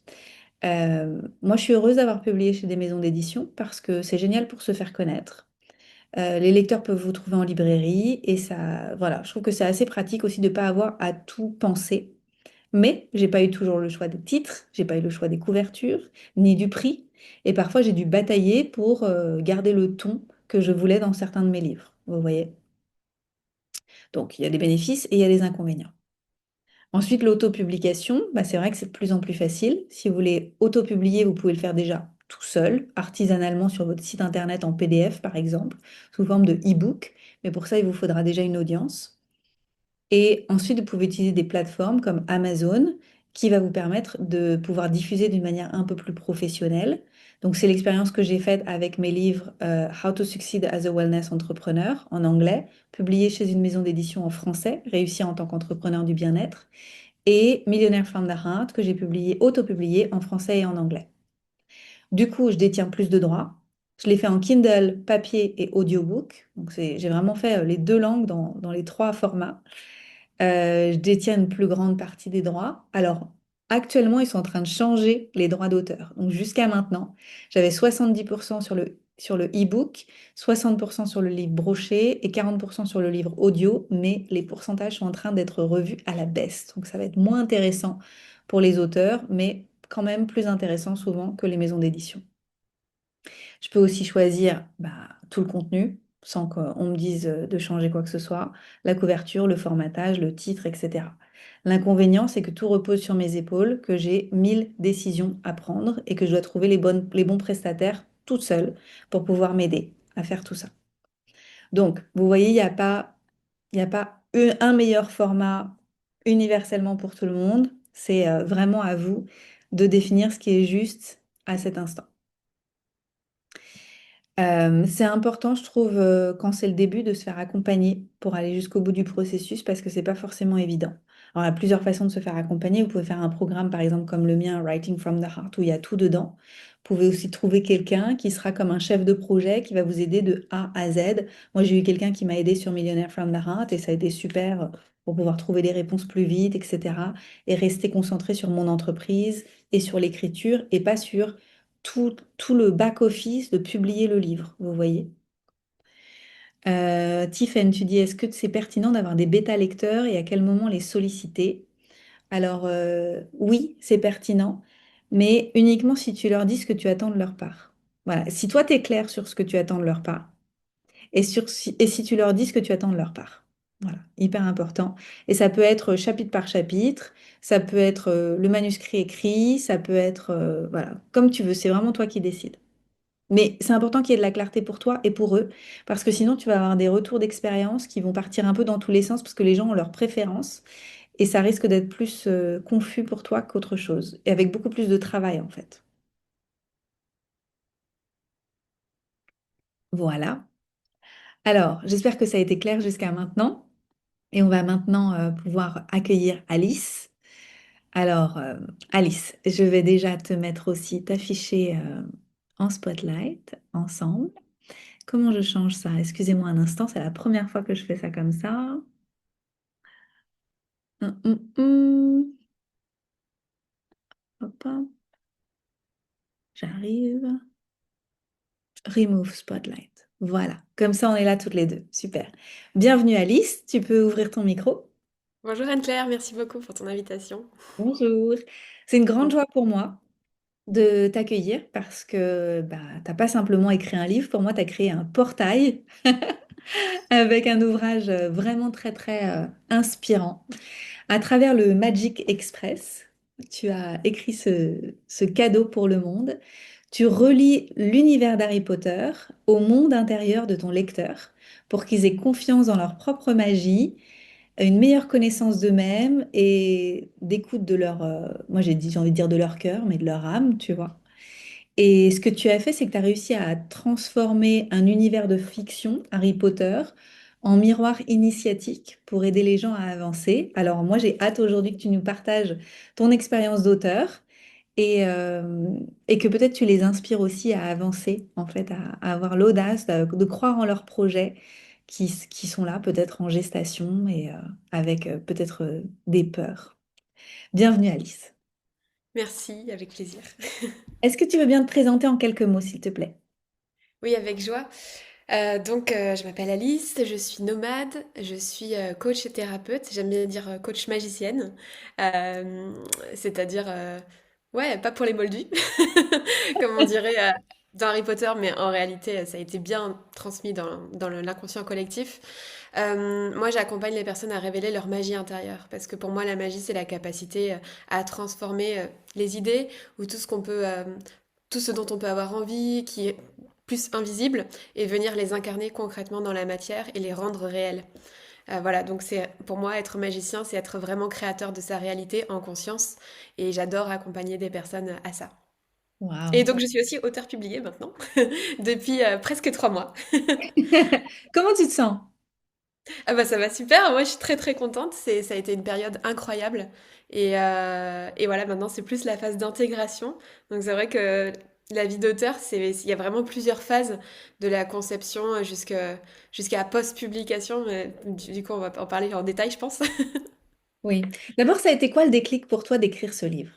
Speaker 1: Moi, je suis heureuse d'avoir publié chez des maisons d'édition parce que c'est génial pour se faire connaître. Les lecteurs peuvent vous trouver en librairie et ça, voilà, je trouve que c'est assez pratique aussi de ne pas avoir à tout penser. Mais j'ai pas eu toujours le choix des titres, j'ai pas eu le choix des couvertures, ni du prix. Et parfois, j'ai dû batailler pour garder le ton que je voulais dans certains de mes livres. Vous voyez? Donc, il y a des bénéfices et il y a des inconvénients. Ensuite, l'autopublication, c'est vrai que c'est de plus en plus facile. Si vous voulez autopublier, vous pouvez le faire déjà tout seul, artisanalement sur votre site internet en PDF par exemple, sous forme de e-book. Mais pour ça, il vous faudra déjà une audience. Et ensuite, vous pouvez utiliser des plateformes comme Amazon qui va vous permettre de pouvoir diffuser d'une manière un peu plus professionnelle. Donc, c'est l'expérience que j'ai faite avec mes livres How to Succeed as a Wellness Entrepreneur en anglais, publié chez une maison d'édition en français, Réussir en tant qu'entrepreneur du bien-être, et Millionaire from the Heart que j'ai publié, auto-publié en français et en anglais. Du coup, je détiens plus de droits. Je l'ai fait en Kindle, papier et audiobook. Donc, j'ai vraiment fait les deux langues dans les trois formats. Je détiens une plus grande partie des droits. Alors, actuellement, ils sont en train de changer les droits d'auteur. Donc, jusqu'à maintenant, j'avais 70% sur le e-book, 60% sur le livre broché et 40% sur le livre audio, mais les pourcentages sont en train d'être revus à la baisse. Donc, ça va être moins intéressant pour les auteurs, mais quand même plus intéressant souvent que les maisons d'édition. Je peux aussi choisir tout le contenu sans qu'on me dise de changer quoi que ce soit, la couverture, le formatage, le titre, etc. L'inconvénient, c'est que tout repose sur mes épaules, que j'ai 1000 décisions à prendre et que je dois trouver les bons prestataires toute seule pour pouvoir m'aider à faire tout ça. Donc, vous voyez, il y a pas un meilleur format universellement pour tout le monde. C'est vraiment à vous de définir ce qui est juste à cet instant. C'est important, je trouve, quand c'est le début, de se faire accompagner pour aller jusqu'au bout du processus parce que c'est pas forcément évident. Alors, il y a plusieurs façons de se faire accompagner. Vous pouvez faire un programme, par exemple, comme le mien, Writing from the Heart, où il y a tout dedans. Vous pouvez aussi trouver quelqu'un qui sera comme un chef de projet qui va vous aider de A à Z. Moi, j'ai eu quelqu'un qui m'a aidé sur Millionaire from the Heart et ça a été super pour pouvoir trouver des réponses plus vite, etc. Et rester concentré sur mon entreprise et sur l'écriture et pas sur tout le back-office de publier le livre, vous voyez. Tiffen, tu dis, est-ce que c'est pertinent d'avoir des bêta-lecteurs et à quel moment les solliciter? Alors, oui, c'est pertinent, mais uniquement si tu leur dis ce que tu attends de leur part. Voilà, si toi, tu es clair sur ce que tu attends de leur part et si tu leur dis ce que tu attends de leur part. Voilà, hyper important. Et ça peut être chapitre par chapitre, ça peut être le manuscrit écrit, ça peut être, voilà, comme tu veux, c'est vraiment toi qui décides. Mais c'est important qu'il y ait de la clarté pour toi et pour eux, parce que sinon tu vas avoir des retours d'expérience qui vont partir un peu dans tous les sens, parce que les gens ont leurs préférences, et ça risque d'être plus confus pour toi qu'autre chose, et avec beaucoup plus de travail en fait. Voilà. Alors, j'espère que ça a été clair jusqu'à maintenant, et on va maintenant pouvoir accueillir Alice. Alors, Alice, je vais déjà te mettre aussi, t'afficher en spotlight ensemble. Comment je change ça? Excusez-moi un instant, c'est la première fois que je fais ça comme ça. Hum. Hop, hop, j'arrive. Remove Spotlight. Voilà, comme ça on est là toutes les deux. Super. Bienvenue Alice, tu peux ouvrir ton micro.
Speaker 2: Bonjour Anne-Claire, merci beaucoup pour ton invitation.
Speaker 1: Bonjour. C'est une grande
Speaker 2: Bon.
Speaker 1: joie pour moi de t'accueillir parce que bah, t'as pas simplement écrit un livre, pour moi tu as créé un portail avec un ouvrage vraiment très très inspirant. À travers le Magic Express, tu as écrit ce cadeau pour le monde. Tu relis l'univers d'Harry Potter au monde intérieur de ton lecteur pour qu'ils aient confiance dans leur propre magie, une meilleure connaissance d'eux-mêmes et d'écoute de leur, moi j'ai envie de dire de leur cœur, mais de leur âme, tu vois. Et ce que tu as fait, c'est que tu as réussi à transformer un univers de fiction, Harry Potter, en miroir initiatique pour aider les gens à avancer. Alors moi, j'ai hâte aujourd'hui que tu nous partages ton expérience d'auteur et, euh, et que peut-être tu les inspires aussi à avancer, en fait, à avoir l'audace de croire en leurs projets qui sont là, peut-être en gestation et avec peut-être des peurs. Bienvenue Alice.
Speaker 2: Merci, avec plaisir.
Speaker 1: Est-ce que tu veux bien te présenter en quelques mots, s'il te plaît?
Speaker 2: Oui, avec joie. Je m'appelle Alice, je suis nomade, je suis coach et thérapeute. J'aime bien dire coach magicienne. Euh, C'est-à-dire, ouais, pas pour les moldus, comme on dirait dans Harry Potter, mais en réalité, ça a été bien transmis dans l'inconscient collectif. Moi, j'accompagne les personnes à révéler leur magie intérieure, parce que pour moi, la magie, c'est la capacité à transformer les idées ou tout ce dont on peut avoir envie, qui est plus invisible, et venir les incarner concrètement dans la matière et les rendre réels. Voilà, donc c'est pour moi être magicien, c'est être vraiment créateur de sa réalité en conscience, et j'adore accompagner des personnes à ça. Et
Speaker 1: Waouh.
Speaker 2: donc je suis aussi auteur publié maintenant, depuis presque 3 mois.
Speaker 1: Comment tu te sens?
Speaker 2: Ah bah ça va super, moi je suis très très contente, ça a été une période incroyable. Et voilà, maintenant c'est plus la phase d'intégration. Donc c'est vrai que la vie d'auteur, il y a vraiment plusieurs phases de la conception jusqu'à post-publication. Mais du coup, on va en parler en détail, je pense.
Speaker 1: Oui. D'abord, ça a été quoi le déclic pour toi d'écrire ce livre?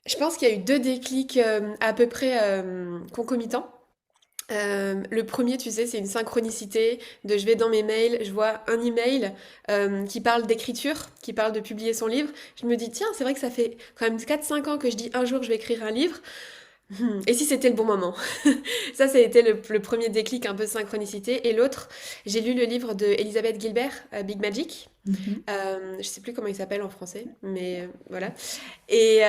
Speaker 2: Je pense qu'il y a eu deux déclics à peu près concomitants. Le premier, tu sais, c'est une synchronicité de je vais dans mes mails, je vois un email qui parle d'écriture, qui parle de publier son livre. Je me dis, tiens, c'est vrai que ça fait quand même 4 5 ans que je dis un jour je vais écrire un livre. Et si c'était le bon moment? Ça a été le premier déclic, un peu de synchronicité. Et l'autre, j'ai lu le livre de Elisabeth Gilbert, Big Magic.
Speaker 1: Mhm.
Speaker 2: Je sais plus comment il s'appelle en français, mais voilà. Et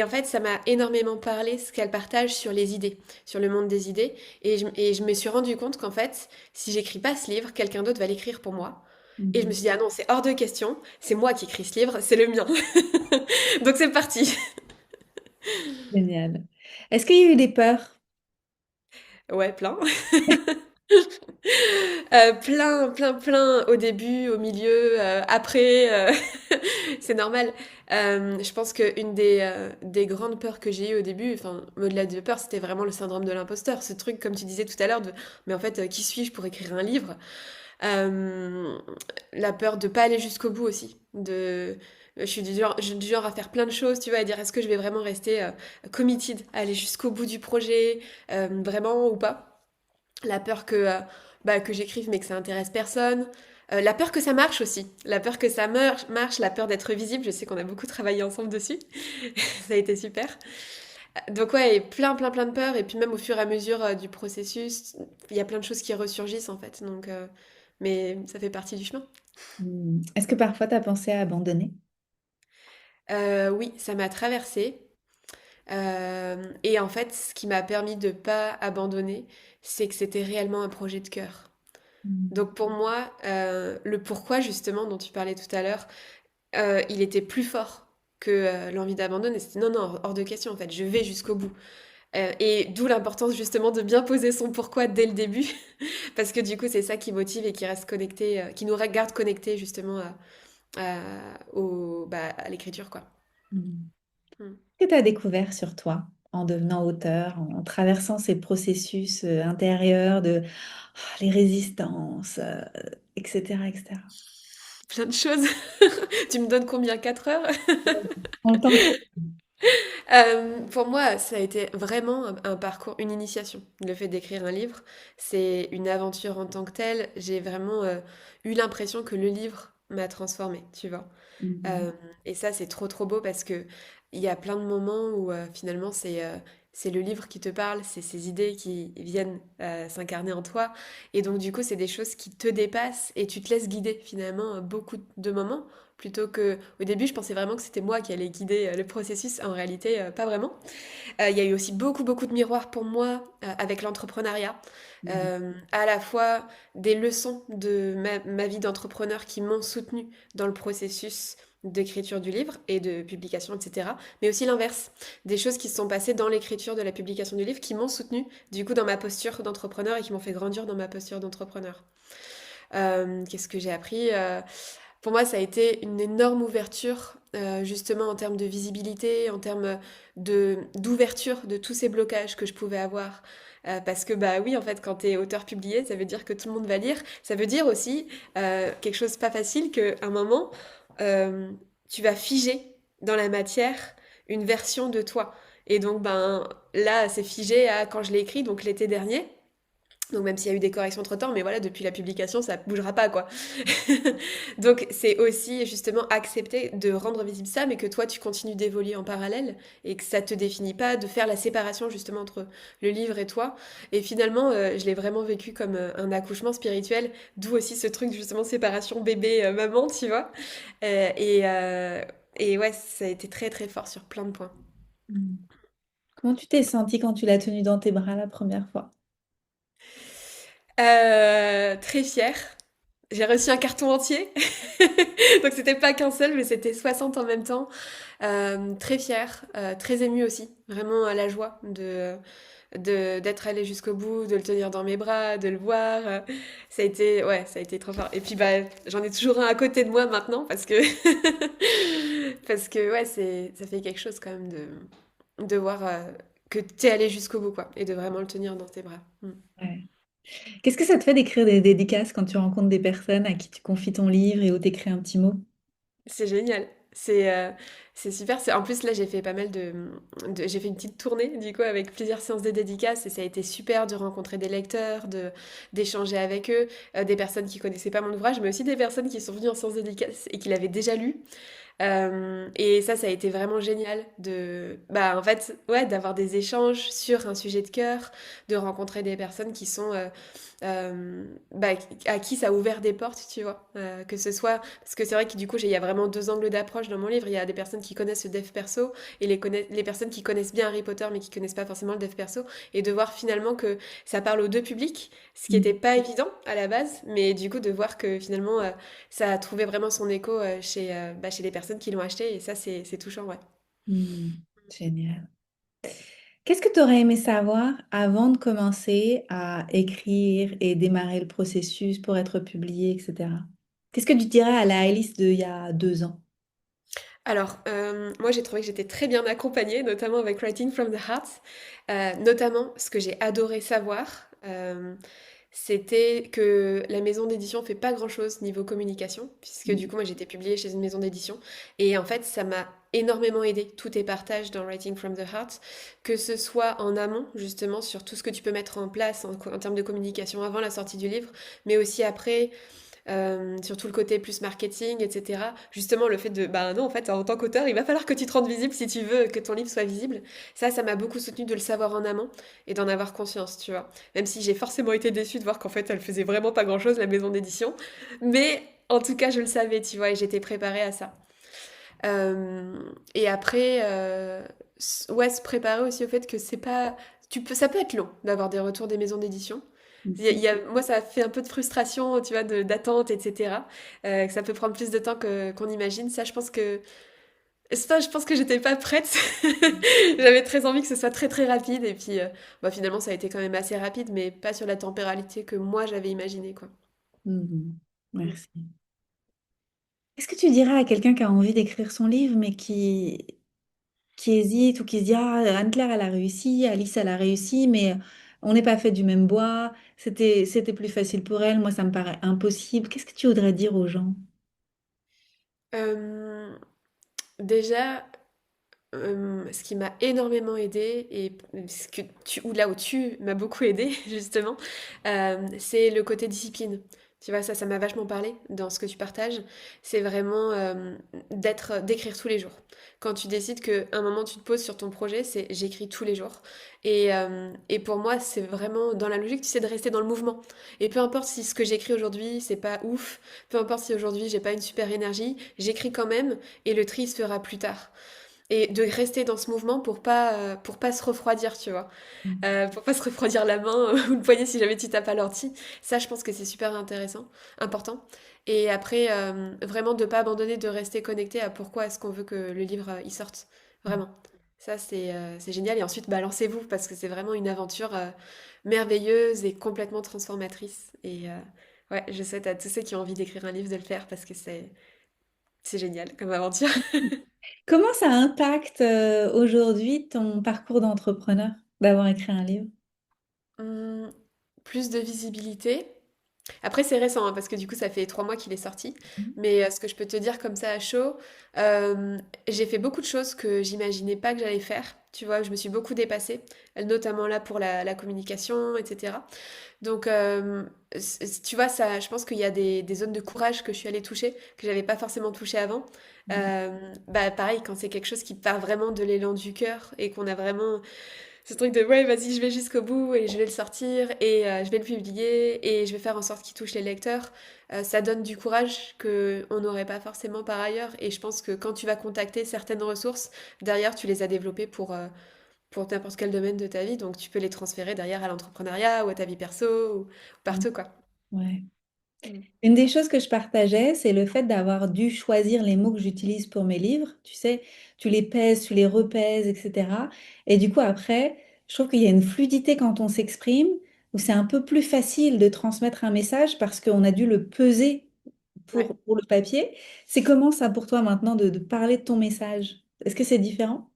Speaker 2: en fait, ça m'a énormément parlé ce qu'elle partage sur les idées, sur le monde des idées. Et je me suis rendu compte qu'en fait, si j'écris pas ce livre, quelqu'un d'autre va l'écrire pour moi. Et je me
Speaker 1: Mhm.
Speaker 2: suis dit, ah non, c'est hors de question, c'est moi qui écris ce livre, c'est le mien. Donc c'est parti.
Speaker 1: Génial. Est-ce qu'il y a eu des peurs?
Speaker 2: Ouais, plein. Plein au début, au milieu, après, c'est normal. Je pense qu'une des grandes peurs que j'ai eues au début, enfin, au-delà de peur, c'était vraiment le syndrome de l'imposteur. Ce truc, comme tu disais tout à l'heure, mais en fait, qui suis-je pour écrire un livre? Euh, la peur de pas aller jusqu'au bout aussi. Je suis du genre à faire plein de choses, tu vois, à dire est-ce que je vais vraiment rester committed, à aller jusqu'au bout du projet, vraiment ou pas? la peur que j'écrive mais que ça intéresse personne, la peur que ça marche aussi, la peur que ça marche, la peur d'être visible, je sais qu'on a beaucoup travaillé ensemble dessus, ça a été super. Donc ouais, et plein de peurs, et puis même au fur et à mesure du processus, il y a plein de choses qui ressurgissent en fait, donc, mais ça fait partie du chemin.
Speaker 1: Est-ce que parfois tu as pensé à abandonner?
Speaker 2: Oui, ça m'a traversée. Et en fait, ce qui m'a permis de pas abandonner, c'est que c'était réellement un projet de cœur.
Speaker 1: Mm.
Speaker 2: Donc pour moi, le pourquoi justement dont tu parlais tout à l'heure, il était plus fort que l'envie d'abandonner. C'était non, non, hors de question en fait, je vais jusqu'au bout. Et d'où l'importance justement de bien poser son pourquoi dès le début, parce que du coup c'est ça qui motive et qui reste connecté, qui nous garde connectés justement à l'écriture quoi.
Speaker 1: Mm.
Speaker 2: Mm.
Speaker 1: Qu'est-ce que tu as découvert sur toi en devenant auteur, en traversant ces processus intérieurs de les résistances, etc., etc.
Speaker 2: Plein de choses. Tu me donnes combien? 4 heures?
Speaker 1: En le temps que
Speaker 2: Pour moi, ça a été vraiment un parcours, une initiation. Le fait d'écrire un livre, c'est une aventure en tant que telle. J'ai vraiment eu l'impression que le livre m'a transformée, tu vois.
Speaker 1: Mhm.
Speaker 2: Euh, et ça, c'est trop beau parce que il y a plein de moments où finalement c'est le livre qui te parle, c'est ces idées qui viennent s'incarner en toi. Et donc du coup, c'est des choses qui te dépassent et tu te laisses guider finalement beaucoup de moments. Plutôt que au début, je pensais vraiment que c'était moi qui allais guider le processus. En réalité, pas vraiment. Il y a eu aussi beaucoup de miroirs pour moi avec l'entrepreneuriat.
Speaker 1: Mhm.
Speaker 2: À la fois des leçons de ma vie d'entrepreneur qui m'ont soutenue dans le processus d'écriture du livre et de publication, etc. Mais aussi l'inverse, des choses qui se sont passées dans l'écriture de la publication du livre qui m'ont soutenue du coup dans ma posture d'entrepreneur et qui m'ont fait grandir dans ma posture d'entrepreneur. Qu'est-ce que j'ai appris Pour moi, ça a été une énorme ouverture, justement en termes de visibilité, en termes de d'ouverture de tous ces blocages que je pouvais avoir. Parce que bah oui, en fait, quand tu es auteur publié, ça veut dire que tout le monde va lire. Ça veut dire aussi quelque chose pas facile qu'à un moment, euh, tu vas figer dans la matière une version de toi. Et donc, ben là, c'est figé à quand je l'ai écrit, donc l'été dernier. Donc même s'il y a eu des corrections entre-temps, mais voilà, depuis la publication, ça bougera pas, quoi. Donc c'est aussi justement accepter de rendre visible ça, mais que toi tu continues d'évoluer en parallèle et que ça te définit pas, de faire la séparation justement entre le livre et toi. Et finalement, je l'ai vraiment vécu comme un accouchement spirituel, d'où aussi ce truc justement séparation bébé-maman, tu vois. Euh, et, euh, et ouais, ça a été très fort sur plein de points.
Speaker 1: Mhm. Comment tu t'es sentie quand tu l'as tenu dans tes bras la première fois?
Speaker 2: Très fière. J'ai reçu un carton entier. Donc c'était pas qu'un seul, mais c'était 60 en même temps. Très fière, très émue aussi. Vraiment à la joie d'être allée jusqu'au bout, de le tenir dans mes bras, de le voir. Ça a été, ouais, ça a été trop fort. Et puis bah, j'en ai toujours un à côté de moi maintenant parce que, parce que ouais, ça fait quelque chose quand même de voir que t'es allé jusqu'au bout, quoi. Et de vraiment le tenir dans tes bras. Mm.
Speaker 1: Ouais. Qu'est-ce que ça te fait d'écrire des dédicaces quand tu rencontres des personnes à qui tu confies ton livre et où tu écris un petit mot?
Speaker 2: C'est génial. C'est super. En plus, là, j'ai fait pas mal j'ai fait une petite tournée, du coup, avec plusieurs séances de dédicaces et ça a été super de rencontrer des lecteurs, d'échanger avec eux, des personnes qui connaissaient pas mon ouvrage, mais aussi des personnes qui sont venues en séance de dédicace et qui l'avaient déjà lu. Et ça a été vraiment génial bah, en fait, ouais, d'avoir des échanges sur un sujet de cœur, de rencontrer des personnes qui sont, bah, à qui ça a ouvert des portes, tu vois. Que ce soit, parce que c'est vrai que du coup, il y a vraiment deux angles d'approche dans mon livre. Il y a des personnes qui connaissent le dev perso et les personnes qui connaissent bien Harry Potter mais qui connaissent pas forcément le dev perso. Et de voir finalement que ça parle aux deux publics, ce qui
Speaker 1: Mm.
Speaker 2: était pas évident à la base, mais du coup, de voir que finalement, ça a trouvé vraiment son écho chez les personnes qui l'ont acheté et ça c'est touchant, ouais.
Speaker 1: Mm. Génial. Qu'est-ce que tu aurais aimé savoir avant de commencer à écrire et démarrer le processus pour être publié, etc. Qu'est-ce que tu dirais à la Alice d'il y a 2 ans?
Speaker 2: Alors, moi j'ai trouvé que j'étais très bien accompagnée, notamment avec Writing from the Heart. Notamment, ce que j'ai adoré savoir, c'était que la maison d'édition fait pas grand-chose niveau communication, puisque du coup moi j'étais publiée chez une maison d'édition, et en fait ça m'a énormément aidé, tous tes partages dans Writing from the Heart, que ce soit en amont, justement, sur tout ce que tu peux mettre en place en termes de communication avant la sortie du livre, mais aussi après, sur tout le côté plus marketing, etc. Justement, le fait de, bah non, en fait, en tant qu'auteur, il va falloir que tu te rendes visible si tu veux que ton livre soit visible. Ça m'a beaucoup soutenu de le savoir en amont et d'en avoir conscience, tu vois. Même si j'ai forcément été déçue de voir qu'en fait, elle faisait vraiment pas grand-chose, la maison d'édition. Mais en tout cas, je le savais, tu vois, et j'étais préparée à ça. Et après, ouais, se préparer aussi au fait que c'est pas, ça peut être long d'avoir des retours des maisons d'édition. Moi, ça a fait un peu de frustration, tu vois, d'attente, etc. Que ça peut prendre plus de temps qu'on imagine. Je pense que j'étais pas prête. J'avais très envie que ce soit très très rapide. Et puis, bah, finalement, ça a été quand même assez rapide, mais pas sur la temporalité que moi j'avais imaginé, quoi.
Speaker 1: Mhm.
Speaker 2: Mm.
Speaker 1: Merci. Qu'est-ce que tu dirais à quelqu'un qui a envie d'écrire son livre, mais qui hésite ou qui se dit, ah, Anne-Claire, elle a réussi, Alice, elle a réussi, mais on n'est pas fait du même bois, c'était plus facile pour elle, moi, ça me paraît impossible. Qu'est-ce que tu voudrais dire aux gens?
Speaker 2: Euh, Déjà, ce qui m'a énormément aidé et ou là où tu m'as beaucoup aidé justement, c'est le côté discipline. Tu vois, ça m'a vachement parlé dans ce que tu partages. C'est vraiment d'écrire tous les jours. Quand tu décides qu'à un moment tu te poses sur ton projet, c'est j'écris tous les jours. Et pour moi, c'est vraiment dans la logique, tu sais, de rester dans le mouvement. Et peu importe si ce que j'écris aujourd'hui, c'est pas ouf, peu importe si aujourd'hui j'ai pas une super énergie, j'écris quand même et le tri se fera plus tard et de rester dans ce mouvement pour pas se refroidir, tu vois. Pour pas se refroidir la main ou le poignet si jamais tu tapes à l'ortie. Ça, je pense que c'est super intéressant, important. Et après, vraiment de pas abandonner, de rester connecté à pourquoi est-ce qu'on veut que le livre il sorte. Vraiment. Ça, c'est génial. Et ensuite, bah, lancez-vous parce que c'est vraiment une aventure merveilleuse et complètement transformatrice. Et ouais, je souhaite à tous ceux qui ont envie d'écrire un livre de le faire parce que c'est génial comme aventure.
Speaker 1: Comment ça impacte aujourd'hui ton parcours d'entrepreneur d'avoir écrit un livre?
Speaker 2: Hum, Plus de visibilité. Après, c'est récent, hein, parce que du coup, ça fait 3 mois qu'il est sorti. Mais ce que je peux te dire comme ça à chaud, euh, j'ai fait beaucoup de choses que j'imaginais pas que j'allais faire. Tu vois, je me suis beaucoup dépassée, notamment là pour la communication, etc. Donc, tu vois, ça, je pense qu'il y a des zones de courage que je suis allée toucher, que j'avais pas forcément touché avant. Bah, pareil, quand c'est quelque chose qui part vraiment de l'élan du cœur et qu'on a vraiment ce truc de ouais, vas-y, je vais jusqu'au bout et je vais le sortir et je vais le publier et je vais faire en sorte qu'il touche les lecteurs. Ça donne du courage que on n'aurait pas forcément par ailleurs. Et je pense que quand tu vas contacter certaines ressources, derrière, tu les as développées pour n'importe quel domaine de ta vie. Donc tu peux les transférer derrière à l'entrepreneuriat ou à ta vie perso ou
Speaker 1: Mhm.
Speaker 2: partout, quoi.
Speaker 1: Ouais.
Speaker 2: Mm.
Speaker 1: Une des choses que je partageais, c'est le fait d'avoir dû choisir les mots que j'utilise pour mes livres. Tu sais, tu les pèses, tu les repèses, etc. Et du coup, après, je trouve qu'il y a une fluidité quand on s'exprime, où c'est un peu plus facile de transmettre un message parce qu'on a dû le peser
Speaker 2: Ouais.
Speaker 1: pour le papier. C'est comment ça pour toi maintenant de parler de ton message? Est-ce que c'est différent?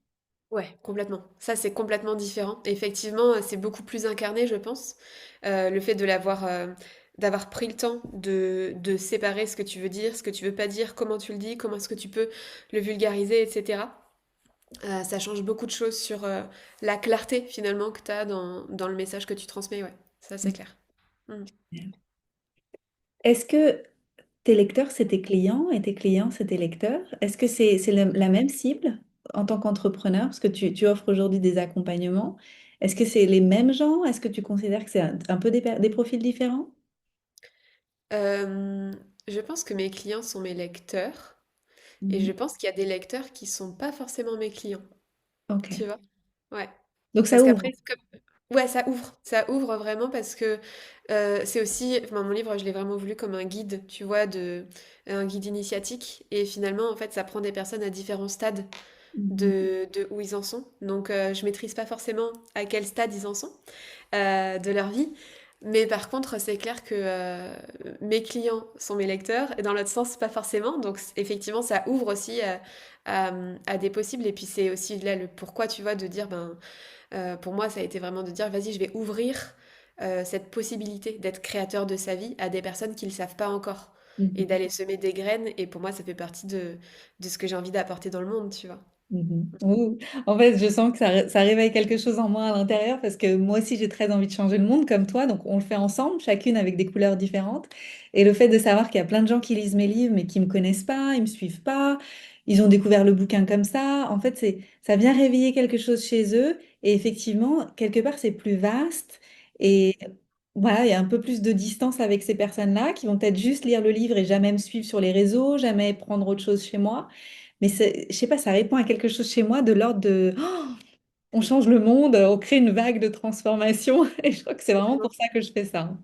Speaker 2: Ouais, complètement. Ça, c'est complètement différent. Effectivement, c'est beaucoup plus incarné, je pense. Le fait d'avoir pris le temps de séparer ce que tu veux dire, ce que tu veux pas dire, comment tu le dis, comment est-ce que tu peux le vulgariser, etc. Ça change beaucoup de choses sur la clarté, finalement, que tu as dans le message que tu transmets, ouais. Ça, c'est clair. Mm.
Speaker 1: Est-ce que tes lecteurs, c'est tes clients et tes clients, c'est tes lecteurs? Est-ce que c'est la même cible en tant qu'entrepreneur? Parce que tu offres aujourd'hui des accompagnements. Est-ce que c'est les mêmes gens? Est-ce que tu considères que c'est un peu des profils différents?
Speaker 2: Euh, je pense que mes clients sont mes lecteurs et je
Speaker 1: Mhm.
Speaker 2: pense qu'il y a des lecteurs qui sont pas forcément mes clients,
Speaker 1: Ok.
Speaker 2: tu vois? Ouais.
Speaker 1: Donc ça
Speaker 2: Parce
Speaker 1: ouvre.
Speaker 2: qu'après, ouais, ça ouvre vraiment parce que c'est aussi, enfin, mon livre, je l'ai vraiment voulu comme un guide, tu vois, un guide initiatique. Et finalement, en fait, ça prend des personnes à différents stades
Speaker 1: Mhm.
Speaker 2: de où ils en sont. Donc, je maîtrise pas forcément à quel stade ils en sont de leur vie. Mais par contre, c'est clair que mes clients sont mes lecteurs et dans l'autre sens, pas forcément. Donc, effectivement, ça ouvre aussi à des possibles. Et puis, c'est aussi là le pourquoi, tu vois, de dire, ben, pour moi, ça a été vraiment de dire, vas-y, je vais ouvrir cette possibilité d'être créateur de sa vie à des personnes qui ne le savent pas encore. et
Speaker 1: Mhm.
Speaker 2: d'aller semer des graines. Et pour moi, ça fait partie de ce que j'ai envie d'apporter dans le monde, tu vois.
Speaker 1: Mhm. Ouh. En fait, je sens que ça réveille quelque chose en moi à l'intérieur parce que moi aussi, j'ai très envie de changer le monde comme toi. Donc, on le fait ensemble, chacune avec des couleurs différentes. Et le fait de savoir qu'il y a plein de gens qui lisent mes livres mais qui me connaissent pas, ils me suivent pas, ils ont découvert le bouquin comme ça. En fait, ça vient réveiller quelque chose chez eux. Et effectivement, quelque part, c'est plus vaste. Et voilà, il y a un peu plus de distance avec ces personnes-là qui vont peut-être juste lire le livre et jamais me suivre sur les réseaux, jamais prendre autre chose chez moi. Mais je sais pas, ça répond à quelque chose chez moi de l'ordre de oh, on change le monde, on crée une vague de transformation. Et je crois que c'est vraiment pour ça que je fais ça.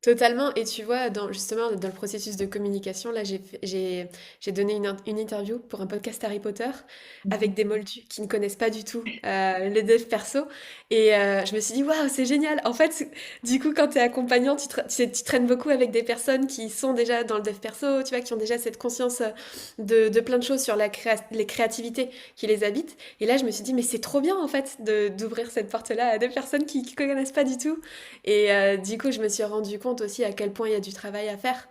Speaker 2: Totalement. Et tu vois, justement, dans le processus de communication, là, j'ai donné une interview pour un podcast Harry Potter avec des moldus qui ne connaissent pas du tout les devs perso. Et je me suis dit, waouh, c'est génial. En fait, du coup, quand tu es accompagnant, tu traînes beaucoup avec des personnes qui sont déjà dans le dev perso, tu vois, qui ont déjà cette conscience de plein de choses sur les créativités qui les habitent. Et là, je me suis dit, mais c'est trop bien, en fait, d'ouvrir cette porte-là à des personnes qui ne connaissent pas du tout. Et du coup, je me suis rendu compte aussi à quel point il y a du travail à faire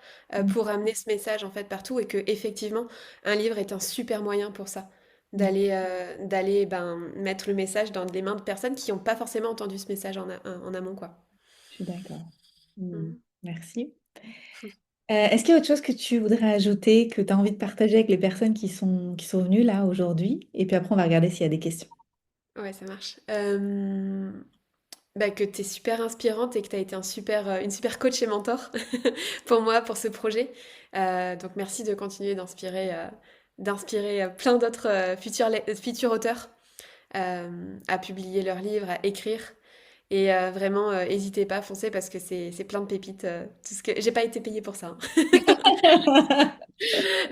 Speaker 2: pour amener ce message en fait partout et que effectivement, un livre est un super moyen pour ça,
Speaker 1: Mm.
Speaker 2: d'aller mettre le message dans les mains de personnes qui n'ont pas forcément entendu ce message en amont quoi.
Speaker 1: Je suis d'accord. Mm.
Speaker 2: Mhm.
Speaker 1: Merci. Est-ce qu'il y a autre chose que tu voudrais ajouter, que tu as envie de partager avec les personnes qui sont venues là aujourd'hui? Et puis après, on va regarder s'il y a des questions.
Speaker 2: Ouais, ça marche. Bah, que tu es super inspirante et que tu as été une super coach et mentor pour moi, pour ce projet. Donc merci de continuer d'inspirer plein d'autres futurs auteurs à publier leurs livres, à écrire. Et vraiment, n'hésitez pas, foncez parce que c'est plein de pépites. Tout ce que... J'ai pas été payée pour ça, hein.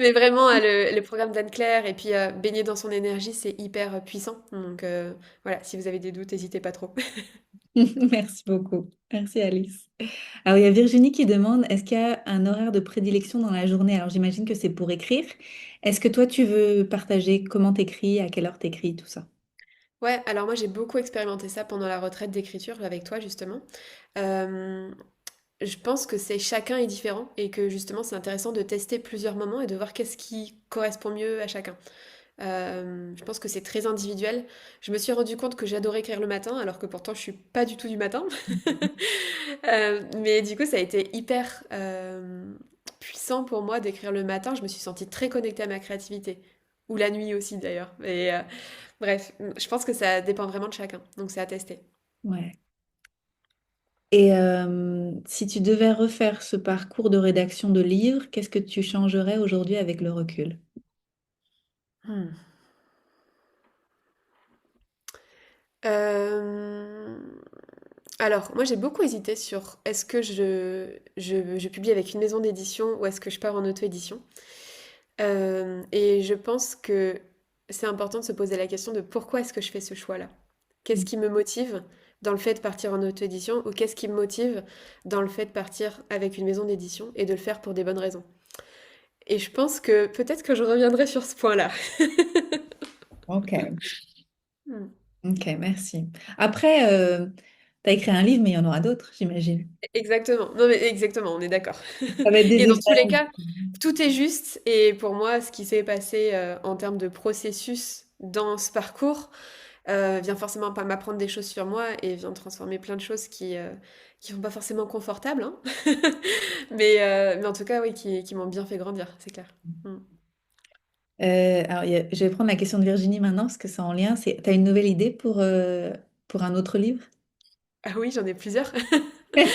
Speaker 2: Mais vraiment, le programme d'Anne Claire et puis baigner dans son énergie, c'est hyper puissant. Donc voilà, si vous avez des doutes, n'hésitez pas trop.
Speaker 1: Merci beaucoup. Merci Alice. Alors, il y a Virginie qui demande, est-ce qu'il y a un horaire de prédilection dans la journée? Alors, j'imagine que c'est pour écrire. Est-ce que toi, tu veux partager comment t'écris, à quelle heure t'écris, tout ça?
Speaker 2: Ouais, alors moi j'ai beaucoup expérimenté ça pendant la retraite d'écriture avec toi justement. Euh, je pense que c'est chacun est différent et que justement c'est intéressant de tester plusieurs moments et de voir qu'est-ce qui correspond mieux à chacun. Je pense que c'est très individuel. Je me suis rendu compte que j'adorais écrire le matin alors que pourtant je suis pas du tout du matin. Mais du coup ça a été hyper puissant pour moi d'écrire le matin. Je me suis sentie très connectée à ma créativité. Ou la nuit aussi d'ailleurs. Et bref, je pense que ça dépend vraiment de chacun. Donc c'est à tester.
Speaker 1: Ouais. Et si tu devais refaire ce parcours de rédaction de livres, qu'est-ce que tu changerais aujourd'hui avec le recul?
Speaker 2: Hmm. Euh, Alors, moi j'ai beaucoup hésité sur est-ce que je publie avec une maison d'édition ou est-ce que je pars en auto-édition. Et je pense que c'est important de se poser la question de pourquoi est-ce que je fais ce choix-là? Qu'est-ce qui me motive dans le fait de partir en auto-édition ou qu'est-ce qui me motive dans le fait de partir avec une maison d'édition et de le faire pour des bonnes raisons? Et je pense que peut-être que je reviendrai sur ce point-là.
Speaker 1: Ok,
Speaker 2: Hmm.
Speaker 1: ok, merci. Après, tu as écrit un livre, mais il y en aura d'autres, j'imagine.
Speaker 2: Exactement. Non mais exactement, on est d'accord.
Speaker 1: Ça va être des
Speaker 2: Et dans tous les
Speaker 1: expériences.
Speaker 2: cas, tout est juste. Et pour moi, ce qui s'est passé en termes de processus dans ce parcours vient forcément pas m'apprendre des choses sur moi et vient transformer plein de choses qui sont pas forcément confortables, hein. Mais en tout cas, oui, qui m'ont bien fait grandir, c'est clair. Mm.
Speaker 1: Alors, je vais prendre la question de Virginie maintenant, parce que c'est en lien. Tu as une nouvelle idée pour un autre livre?
Speaker 2: Ah oui, j'en ai plusieurs. Mais,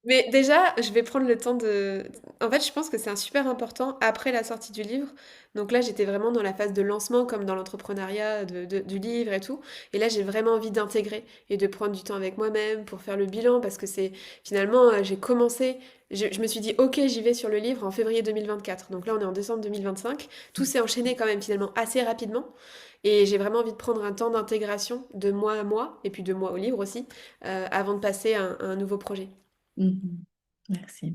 Speaker 2: mais déjà, je vais prendre le temps de... En fait, je pense que c'est un super important après la sortie du livre. Donc là, j'étais vraiment dans la phase de lancement, comme dans l'entrepreneuriat du livre et tout. Et là, j'ai vraiment envie d'intégrer et de prendre du temps avec moi-même pour faire le bilan, parce que c'est finalement, j'ai commencé, je me suis dit, ok, j'y vais sur le livre en février 2024. Donc là, on est en décembre 2025. Tout s'est enchaîné quand même finalement assez rapidement. Et j'ai vraiment envie de prendre un temps d'intégration de moi à moi, et puis de moi au livre aussi, avant de passer à un nouveau projet.
Speaker 1: Mhm. Merci.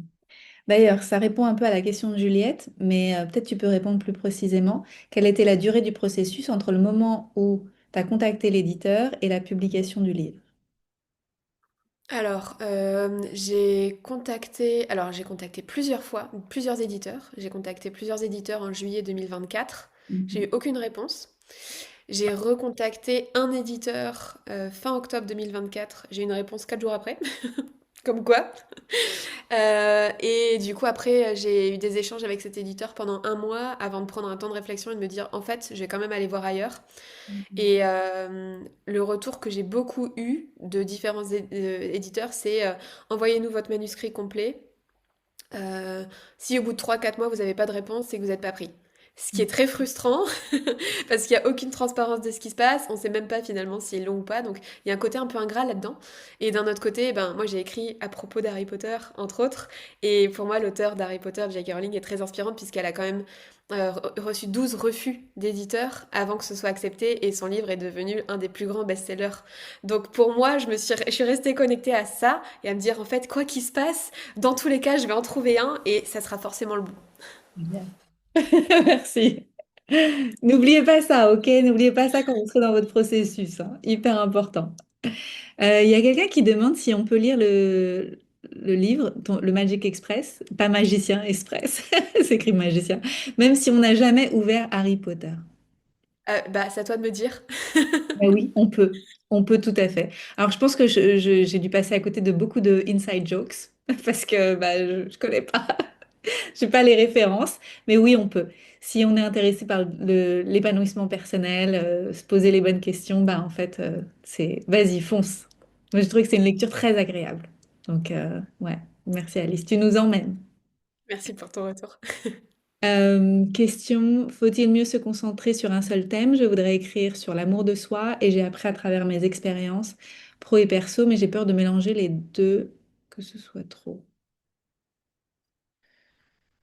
Speaker 1: D'ailleurs, ça répond un peu à la question de Juliette, mais peut-être tu peux répondre plus précisément. Quelle était la durée du processus entre le moment où tu as contacté l'éditeur et la publication du livre?
Speaker 2: Alors, j'ai contacté plusieurs fois, plusieurs éditeurs. J'ai contacté plusieurs éditeurs en juillet 2024. J'ai eu
Speaker 1: Mhm.
Speaker 2: aucune réponse. J'ai recontacté un éditeur fin octobre 2024. J'ai eu une réponse 4 jours après. Comme quoi. Et du coup, après, j'ai eu des échanges avec cet éditeur pendant un mois avant de prendre un temps de réflexion et de me dire, en fait, je vais quand même aller voir ailleurs.
Speaker 1: Mhm.
Speaker 2: Et le retour que j'ai beaucoup eu de différents éditeurs, c'est envoyez-nous votre manuscrit complet. Si au bout de 3 4 mois, vous n'avez pas de réponse, c'est que vous n'êtes pas pris. Ce qui est très frustrant, parce qu'il n'y a aucune transparence de ce qui se passe, on ne sait même pas finalement s'ils l'ont ou pas, donc il y a un côté un peu ingrat là-dedans. Et d'un autre côté, ben, moi j'ai écrit à propos d'Harry Potter, entre autres, et pour moi l'auteur d'Harry Potter, J.K. Rowling, est très inspirante puisqu'elle a quand même reçu 12 refus d'éditeurs avant que ce soit accepté, et son livre est devenu un des plus grands best-sellers. Donc pour moi, je suis restée connectée à ça, et à me dire en fait, quoi qu'il se passe, dans tous les cas, je vais en trouver un, et ça sera forcément le bon.
Speaker 1: Génial. Merci. N'oubliez pas ça, ok? N'oubliez pas ça quand vous serez dans votre processus, hein. Hyper important. Il y a quelqu'un qui demande si on peut lire le livre, le Magic Express, pas Magicien Express, c'est écrit Magicien, même si on n'a jamais ouvert Harry Potter.
Speaker 2: Bah, c'est à toi de me dire.
Speaker 1: Ben oui, on peut. On peut tout à fait. Alors, je pense que j'ai dû passer à côté de beaucoup de inside jokes parce que bah, je connais pas, j'ai pas les références, mais oui, on peut. Si on est intéressé par l'épanouissement personnel, se poser les bonnes questions, bah, en fait, c'est vas-y, fonce. Moi, je trouve que c'est une lecture très agréable. Donc, ouais, merci Alice. Tu nous emmènes.
Speaker 2: Merci pour ton retour.
Speaker 1: Question, faut-il mieux se concentrer sur un seul thème? Je voudrais écrire sur l'amour de soi et j'ai appris à travers mes expériences pro et perso, mais j'ai peur de mélanger les deux, que ce soit trop.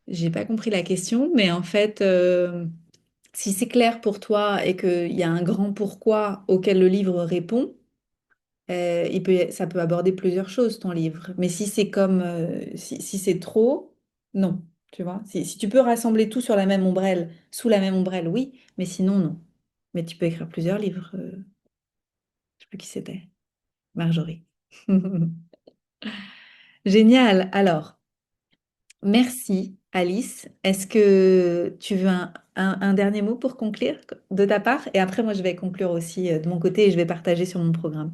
Speaker 1: J'ai pas compris la question, mais en fait, si c'est clair pour toi et qu'il y a un grand pourquoi auquel le livre répond, ça peut aborder plusieurs choses, ton livre. Mais si c'est comme, si c'est trop, non, tu vois. Si tu peux rassembler tout sur la même ombrelle, sous la même ombrelle, oui, mais sinon, non. Mais tu peux écrire plusieurs livres. Je sais plus qui c'était. Marjorie. Génial. Alors, merci, Alice. Est-ce que tu veux un dernier mot pour conclure de ta part? Et après, moi, je vais conclure aussi de mon côté et je vais partager sur mon programme.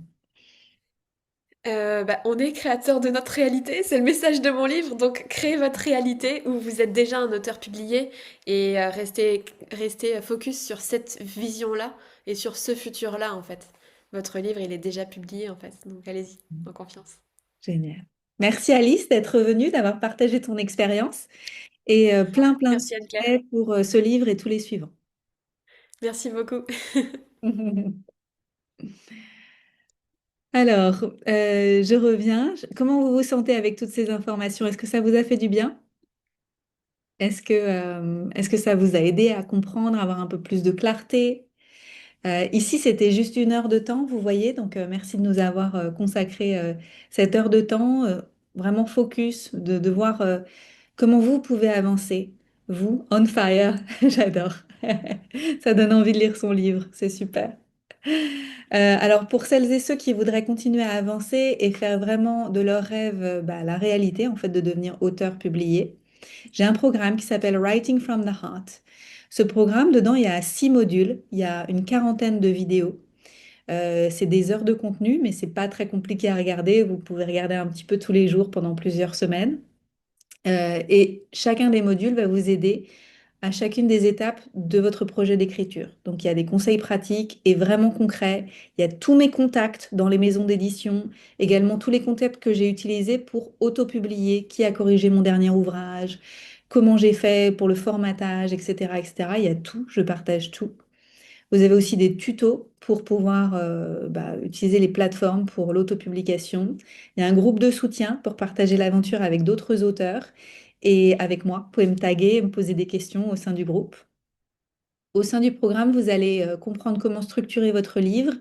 Speaker 2: Bah, on est créateur de notre réalité, c'est le message de mon livre, donc créez votre réalité où vous êtes déjà un auteur publié et restez focus sur cette vision-là et sur ce futur-là en fait. Votre livre, il est déjà publié en fait, donc allez-y, en confiance.
Speaker 1: Génial. Merci Alice d'être venue, d'avoir partagé ton expérience et plein de
Speaker 2: Merci Anne-Claire.
Speaker 1: succès pour ce livre et tous les suivants.
Speaker 2: Merci beaucoup.
Speaker 1: Alors, je reviens. Comment vous vous sentez avec toutes ces informations? Est-ce que ça vous a fait du bien? Est-ce que ça vous a aidé à comprendre, à avoir un peu plus de clarté? Ici, c'était juste 1 heure de temps, vous voyez, donc merci de nous avoir consacré cette heure de temps, vraiment focus, de voir comment vous pouvez avancer. Vous, on fire, j'adore. Ça donne envie de lire son livre, c'est super. Alors pour celles et ceux qui voudraient continuer à avancer et faire vraiment de leur rêve bah, la réalité, en fait, de devenir auteur publié, j'ai un programme qui s'appelle Writing from the Heart. Ce programme, dedans, il y a 6 modules, il y a une quarantaine de vidéos. C'est des heures de contenu, mais c'est pas très compliqué à regarder. Vous pouvez regarder un petit peu tous les jours pendant plusieurs semaines. Et chacun des modules va vous aider à chacune des étapes de votre projet d'écriture. Donc, il y a des conseils pratiques et vraiment concrets. Il y a tous mes contacts dans les maisons d'édition, également tous les contacts que j'ai utilisés pour auto-publier, qui a corrigé mon dernier ouvrage, comment j'ai fait pour le formatage, etc., etc. Il y a tout, je partage tout. Vous avez aussi des tutos pour pouvoir bah, utiliser les plateformes pour l'autopublication. Il y a un groupe de soutien pour partager l'aventure avec d'autres auteurs et avec moi. Vous pouvez me taguer, me poser des questions au sein du groupe. Au sein du programme, vous allez comprendre comment structurer votre livre,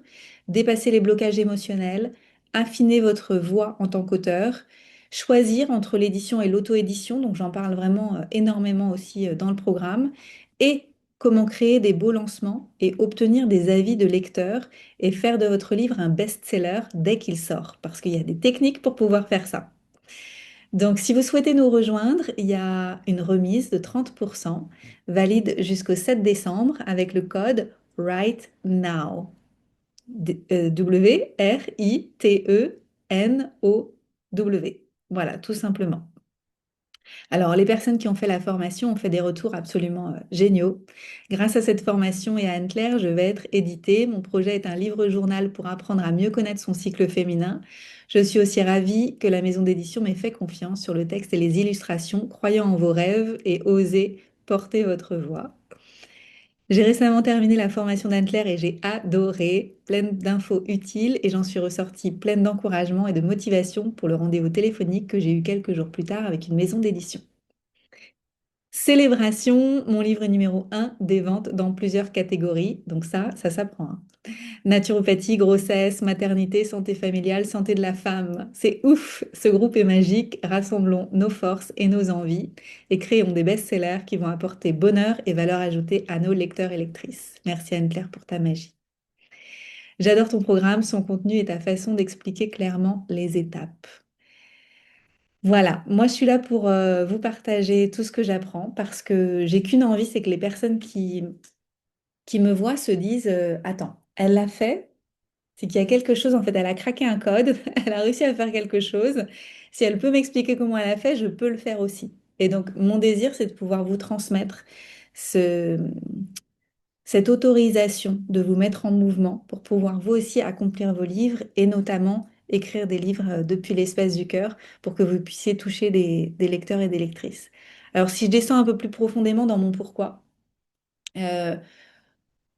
Speaker 1: dépasser les blocages émotionnels, affiner votre voix en tant qu'auteur, choisir entre l'édition et l'auto-édition, donc j'en parle vraiment énormément aussi dans le programme, et comment créer des beaux lancements et obtenir des avis de lecteurs et faire de votre livre un best-seller dès qu'il sort, parce qu'il y a des techniques pour pouvoir faire ça. Donc, si vous souhaitez nous rejoindre, il y a une remise de 30% valide jusqu'au 7 décembre avec le code Write Now. WRITENOW. Voilà, tout simplement. Alors, les personnes qui ont fait la formation ont fait des retours absolument géniaux. Grâce à cette formation et à Anne-Claire, je vais être éditée. Mon projet est un livre-journal pour apprendre à mieux connaître son cycle féminin. Je suis aussi ravie que la maison d'édition m'ait fait confiance sur le texte et les illustrations, croyant en vos rêves et osez porter votre voix. J'ai récemment terminé la formation d'Antler et j'ai adoré, pleine d'infos utiles et j'en suis ressortie pleine d'encouragement et de motivation pour le rendez-vous téléphonique que j'ai eu quelques jours plus tard avec une maison d'édition. Célébration, mon livre numéro 1 des ventes dans plusieurs catégories. Donc ça s'apprend, hein. Naturopathie, grossesse, maternité, santé familiale, santé de la femme. C'est ouf, ce groupe est magique. Rassemblons nos forces et nos envies et créons des best-sellers qui vont apporter bonheur et valeur ajoutée à nos lecteurs et lectrices. Merci Anne-Claire pour ta magie. J'adore ton programme, son contenu et ta façon d'expliquer clairement les étapes. Voilà, moi je suis là pour vous partager tout ce que j'apprends parce que j'ai qu'une envie, c'est que les personnes qui me voient se disent Attends, elle l'a fait? C'est qu'il y a quelque chose, en fait, elle a craqué un code, elle a réussi à faire quelque chose. Si elle peut m'expliquer comment elle a fait, je peux le faire aussi. Et donc, mon désir, c'est de pouvoir vous transmettre ce, cette autorisation de vous mettre en mouvement pour pouvoir vous aussi accomplir vos livres et notamment écrire des livres depuis l'espace du cœur pour que vous puissiez toucher des lecteurs et des lectrices. Alors, si je descends un peu plus profondément dans mon pourquoi, euh,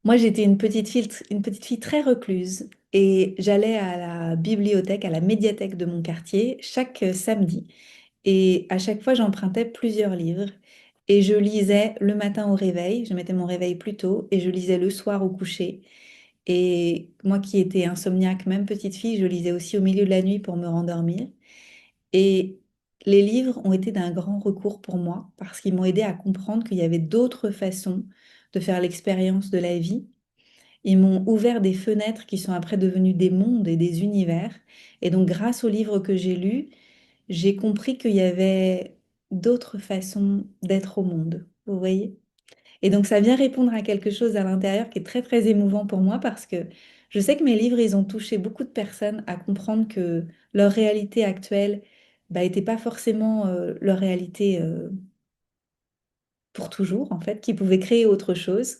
Speaker 1: moi, j'étais une petite fille très recluse et j'allais à la bibliothèque, à la médiathèque de mon quartier chaque samedi. Et à chaque fois, j'empruntais plusieurs livres et je lisais le matin au réveil. Je mettais mon réveil plus tôt et je lisais le soir au coucher. Et moi qui étais insomniaque, même petite fille, je lisais aussi au milieu de la nuit pour me rendormir. Et les livres ont été d'un grand recours pour moi parce qu'ils m'ont aidé à comprendre qu'il y avait d'autres façons de faire l'expérience de la vie. Ils m'ont ouvert des fenêtres qui sont après devenues des mondes et des univers. Et donc, grâce aux livres que j'ai lus, j'ai compris qu'il y avait d'autres façons d'être au monde. Vous voyez? Et donc, ça vient répondre à quelque chose à l'intérieur qui est très, très émouvant pour moi parce que je sais que mes livres, ils ont touché beaucoup de personnes à comprendre que leur réalité actuelle, bah, n'était pas forcément leur réalité pour toujours, en fait, qu'ils pouvaient créer autre chose.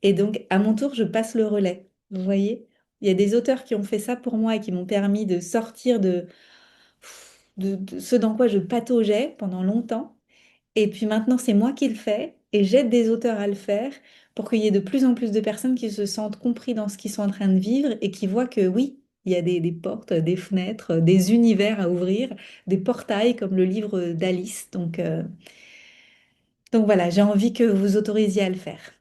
Speaker 1: Et donc, à mon tour, je passe le relais. Vous voyez? Il y a des auteurs qui ont fait ça pour moi et qui m'ont permis de sortir de ce dans quoi je pataugeais pendant longtemps. Et puis maintenant, c'est moi qui le fais et j'aide des auteurs à le faire pour qu'il y ait de plus en plus de personnes qui se sentent compris dans ce qu'ils sont en train de vivre et qui voient que oui, il y a des portes, des fenêtres, des univers à ouvrir, des portails comme le livre d'Alice. Donc voilà, j'ai envie que vous vous autorisiez à le faire.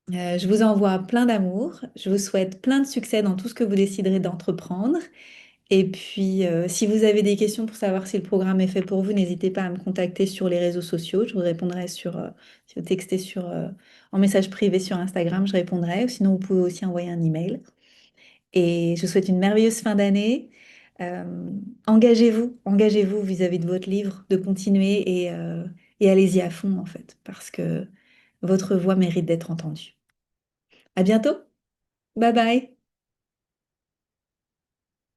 Speaker 1: Je vous envoie plein d'amour. Je vous souhaite plein de succès dans tout ce que vous déciderez d'entreprendre. Et puis, si vous avez des questions pour savoir si le programme est fait pour vous, n'hésitez pas à me contacter sur les réseaux sociaux. Je vous répondrai si vous textez en message privé sur Instagram, je répondrai. Ou sinon, vous pouvez aussi envoyer un email. Et je vous souhaite une merveilleuse fin d'année. Euh, engagez-vous vis-à-vis de votre livre, de continuer et allez-y à fond, en fait, parce que votre voix mérite d'être entendue. À bientôt. Bye bye.